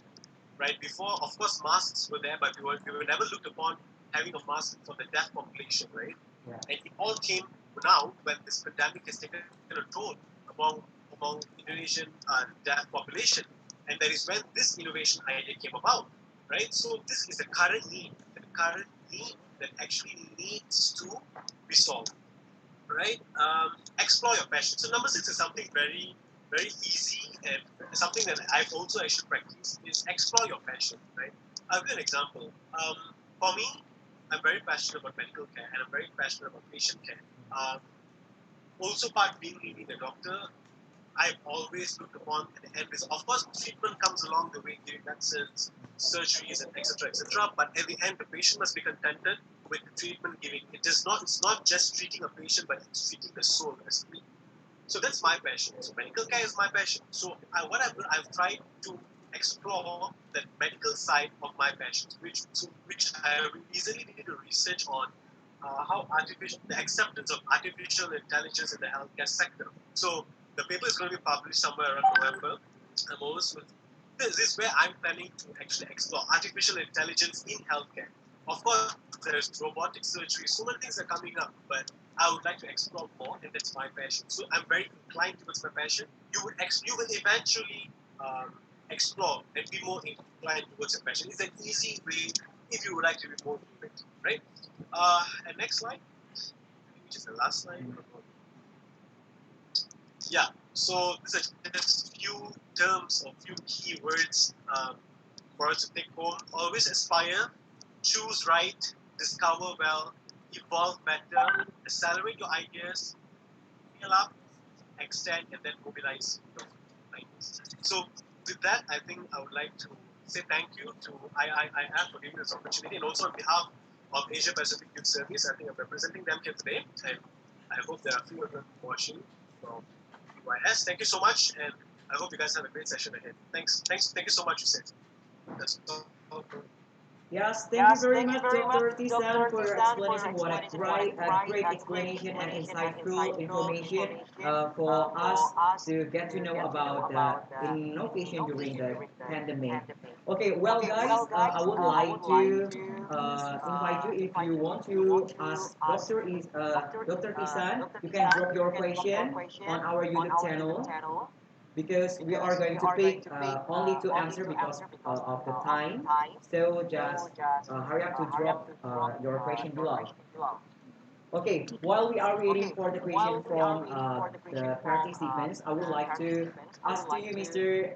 right? Before, of course, masks were there, but we were never looked upon having a mask for the deaf population, right? Yeah. And it all came now when this pandemic has taken a toll among Indonesian deaf population. And that is when this innovation idea came about, right? So this is a current need that actually needs to be solved, right? Explore your passion. So number 6 is something very, very easy and something that I've also actually practiced is explore your passion, right? I'll give you an example. For me, I'm very passionate about medical care and I'm very passionate about patient care. Also part being a doctor, I've always looked upon the end result. Of course, treatment comes along the way, giving medicines, surgeries, and etc. But at the end, the patient must be contented with the treatment giving. It's not just treating a patient, but it's treating the soul, basically. So that's my passion. So medical care is my passion. So I've tried to explore the medical side of my passions, which I easily did a research on how the acceptance of artificial intelligence in the healthcare sector. So the paper is going to be published somewhere around November. This is where I'm planning to actually explore artificial intelligence in healthcare. Of course, there's robotic surgery. So many things are coming up, but I would like to explore more, and that's my passion. So I'm very inclined towards my passion. You will eventually explore and be more inclined towards your passion. It's an easy way if you would like to be more innovative, right? And next slide, which is the last slide. Yeah, so these are just few terms or few key words for us to take home. Always aspire, choose right, discover well, evolve better, accelerate your ideas, scale up, extend, and then mobilize your ideas. So with that, I think I would like to say thank you to IIIF for giving this opportunity, and also on behalf of Asia Pacific Youth Service, I think I'm representing them here today, and I hope there are a few of them watching from UIS. Thank you so much, and I hope you guys have a great session ahead. Thank you so much, Hussein. That's all. Yes, thank you very much, Dr. Tishan, for your explanation. What a great explanation and insightful information for us to get to know about innovation during the pandemic. Okay, well, guys, I would like to invite you if you want to ask Dr. Tisan, you can drop your question on our YouTube channel because we are going to pick only to answer because of the time. So just hurry up to drop your question below. Okay, while we are waiting for the question from the participants, I would like to ask to you, Mr.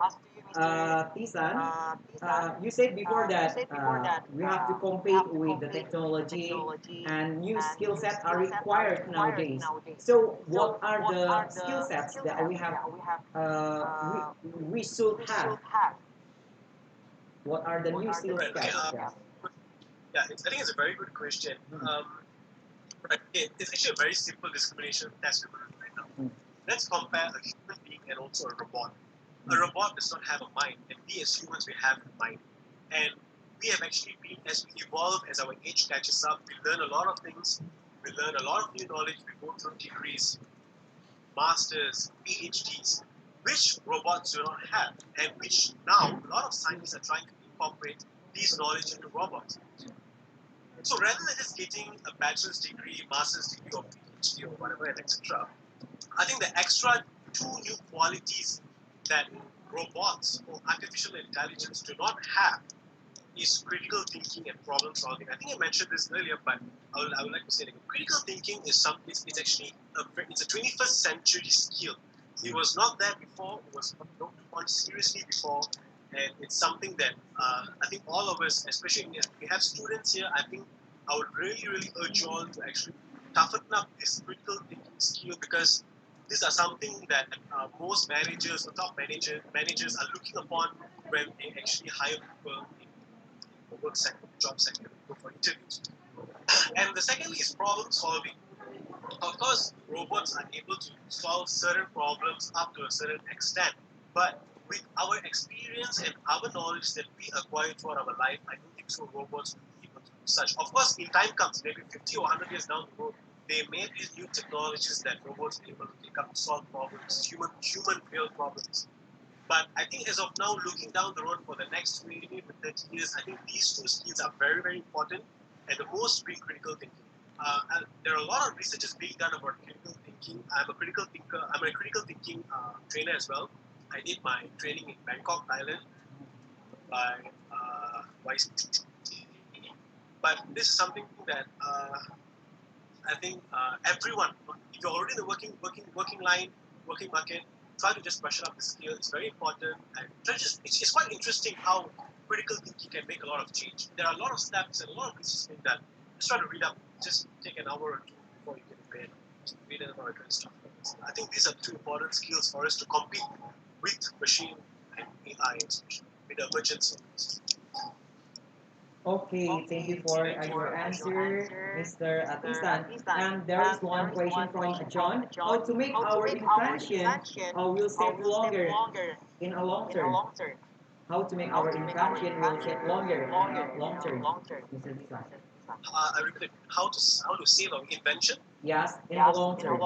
Tisan. You said before that we have to compete with the technology and new skill sets are required nowadays. So, what are the skill sets that we have? We should have. What are the new skill Right, sets? okay, yeah, I think it's a very good question. Right, it's actually a very simple discrimination test we're going to do right now. Let's compare a human being and also a robot. A robot does not have a mind, and we as humans, we have a mind. And we have actually been, as we evolve, as our age catches up, we learn a lot of things, we learn a lot of new knowledge, we go through degrees, masters, PhDs, which robots do not have, and which now a lot of scientists are trying to incorporate these knowledge into robots. So rather than just getting a bachelor's degree, master's degree, or PhD, or whatever, and etc., I think the extra two new qualities that robots or artificial intelligence do not have is critical thinking and problem solving. I think I mentioned this earlier, but I would like to say it again. Critical thinking is it's actually it's a 21st century skill. It was not there before. It was not looked upon seriously before, and it's something that I think all of us, especially if we have students here, I think I would really urge you all to actually toughen up this critical thinking skill, because these are something that most managers or top managers are looking upon when they actually hire people in the work sector, job sector, go for interviews. And the secondly is problem solving. Of course, robots are able to solve certain problems up to a certain extent, but with our experience and our knowledge that we acquired throughout our life, I don't think so robots will be able to do such. Of course, in time comes, maybe 50 or 100 years down the road, they made these new technologies that robots are able to take up to solve problems, human real problems. But I think as of now, looking down the road for the next 20 to 30 years, I think these two skills are very important, and the most being critical thinking. There are a lot of researches being done about critical thinking. I'm a critical thinker. I'm a critical thinking trainer as well. I did my training in Bangkok, Thailand, by YC. But this is something that I think everyone, if you're already in the working line, working market, try to just brush up the skill. It's very important, and it's quite interesting how critical thinking can make a lot of change. There are a lot of steps and a lot of research being done. Just try to read up. Just take an hour or two before you get a bed. Read about it and stuff like this. I think these are two important skills for us to compete with machine and AI, especially with the emergence of this. Okay, thank you for your answer, Mr. Atisan. And there is one question from John. How to make our invention will save longer in a long term? How to make our invention will save longer in a long term, Mr. Tisan? I repeat, how to save our invention? Yes, in a long term.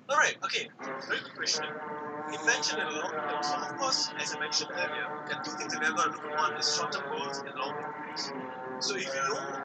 All right, okay, very good question. Invention in a long term. So, of course, as I mentioned earlier, there are two things that we're going to look upon is short-term goals and long-term goals. So, if you know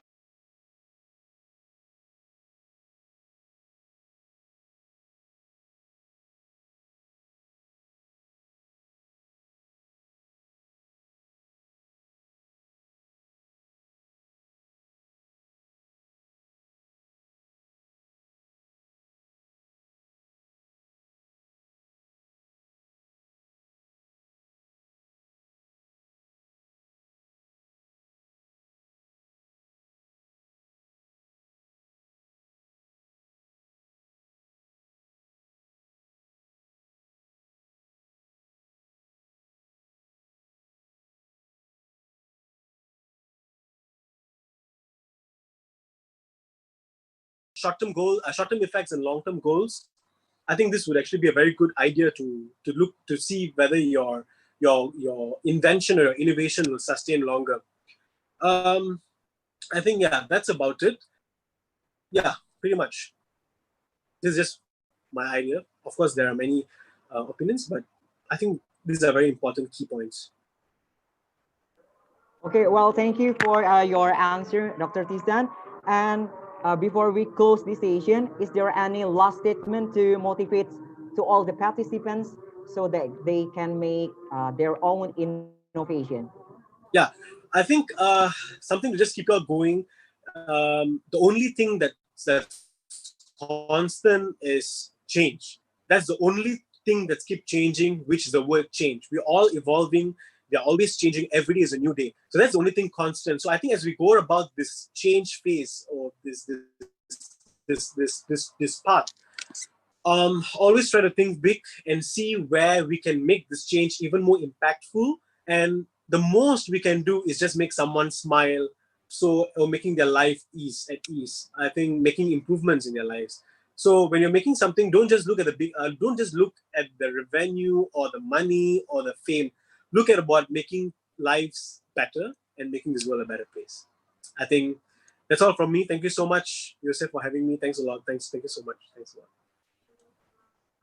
short-term effects and long-term goals, I think this would actually be a very good idea to look to see whether your invention or your innovation will sustain longer. I think, yeah, that's about it. Yeah, pretty much. This is just my idea. Of course, there are many opinions, but I think these are very important key points. Okay, well, thank you for your answer, Dr. Tishan. And before we close this session, is there any last statement to motivate to all the participants so that they can make their own innovation? Yeah, I think something to just keep you going. The only thing that's constant is change. That's the only thing that keeps changing, which is the word change. We're all evolving. They're always changing. Every day is a new day. So that's the only thing constant. So I think as we go about this change phase or this path, always try to think big and see where we can make this change even more impactful. And the most we can do is just make someone smile, or making their life at ease. I think making improvements in their lives. So when you're making something, don't just look at don't just look at the revenue or the money or the fame. Look at about making lives better and making this world a better place. I think that's all from me. Thank you so much, Yosef, for having me. Thanks a lot. Thank you so much. Thanks a lot.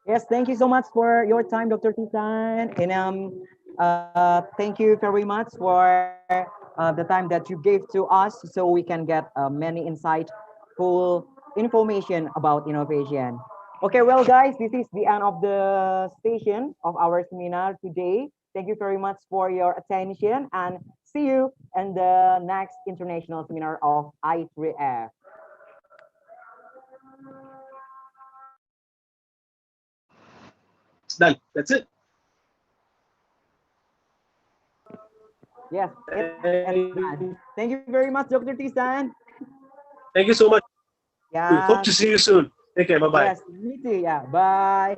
Yes, thank you so much for your time, Dr. Tishan. And thank you very much for the time that you gave to us so we can get many insightful information about innovation. Okay, well, guys, this is the end of the session of our seminar today. Thank you very much for your attention and see you in the next international seminar of I3F. It's done. That's it. Yes, it's done. Thank you very much, Dr. Tishan. Thank you so much. Yeah. Hope to see you soon. Take care. Bye-bye. Yes, me too. Yeah. Bye.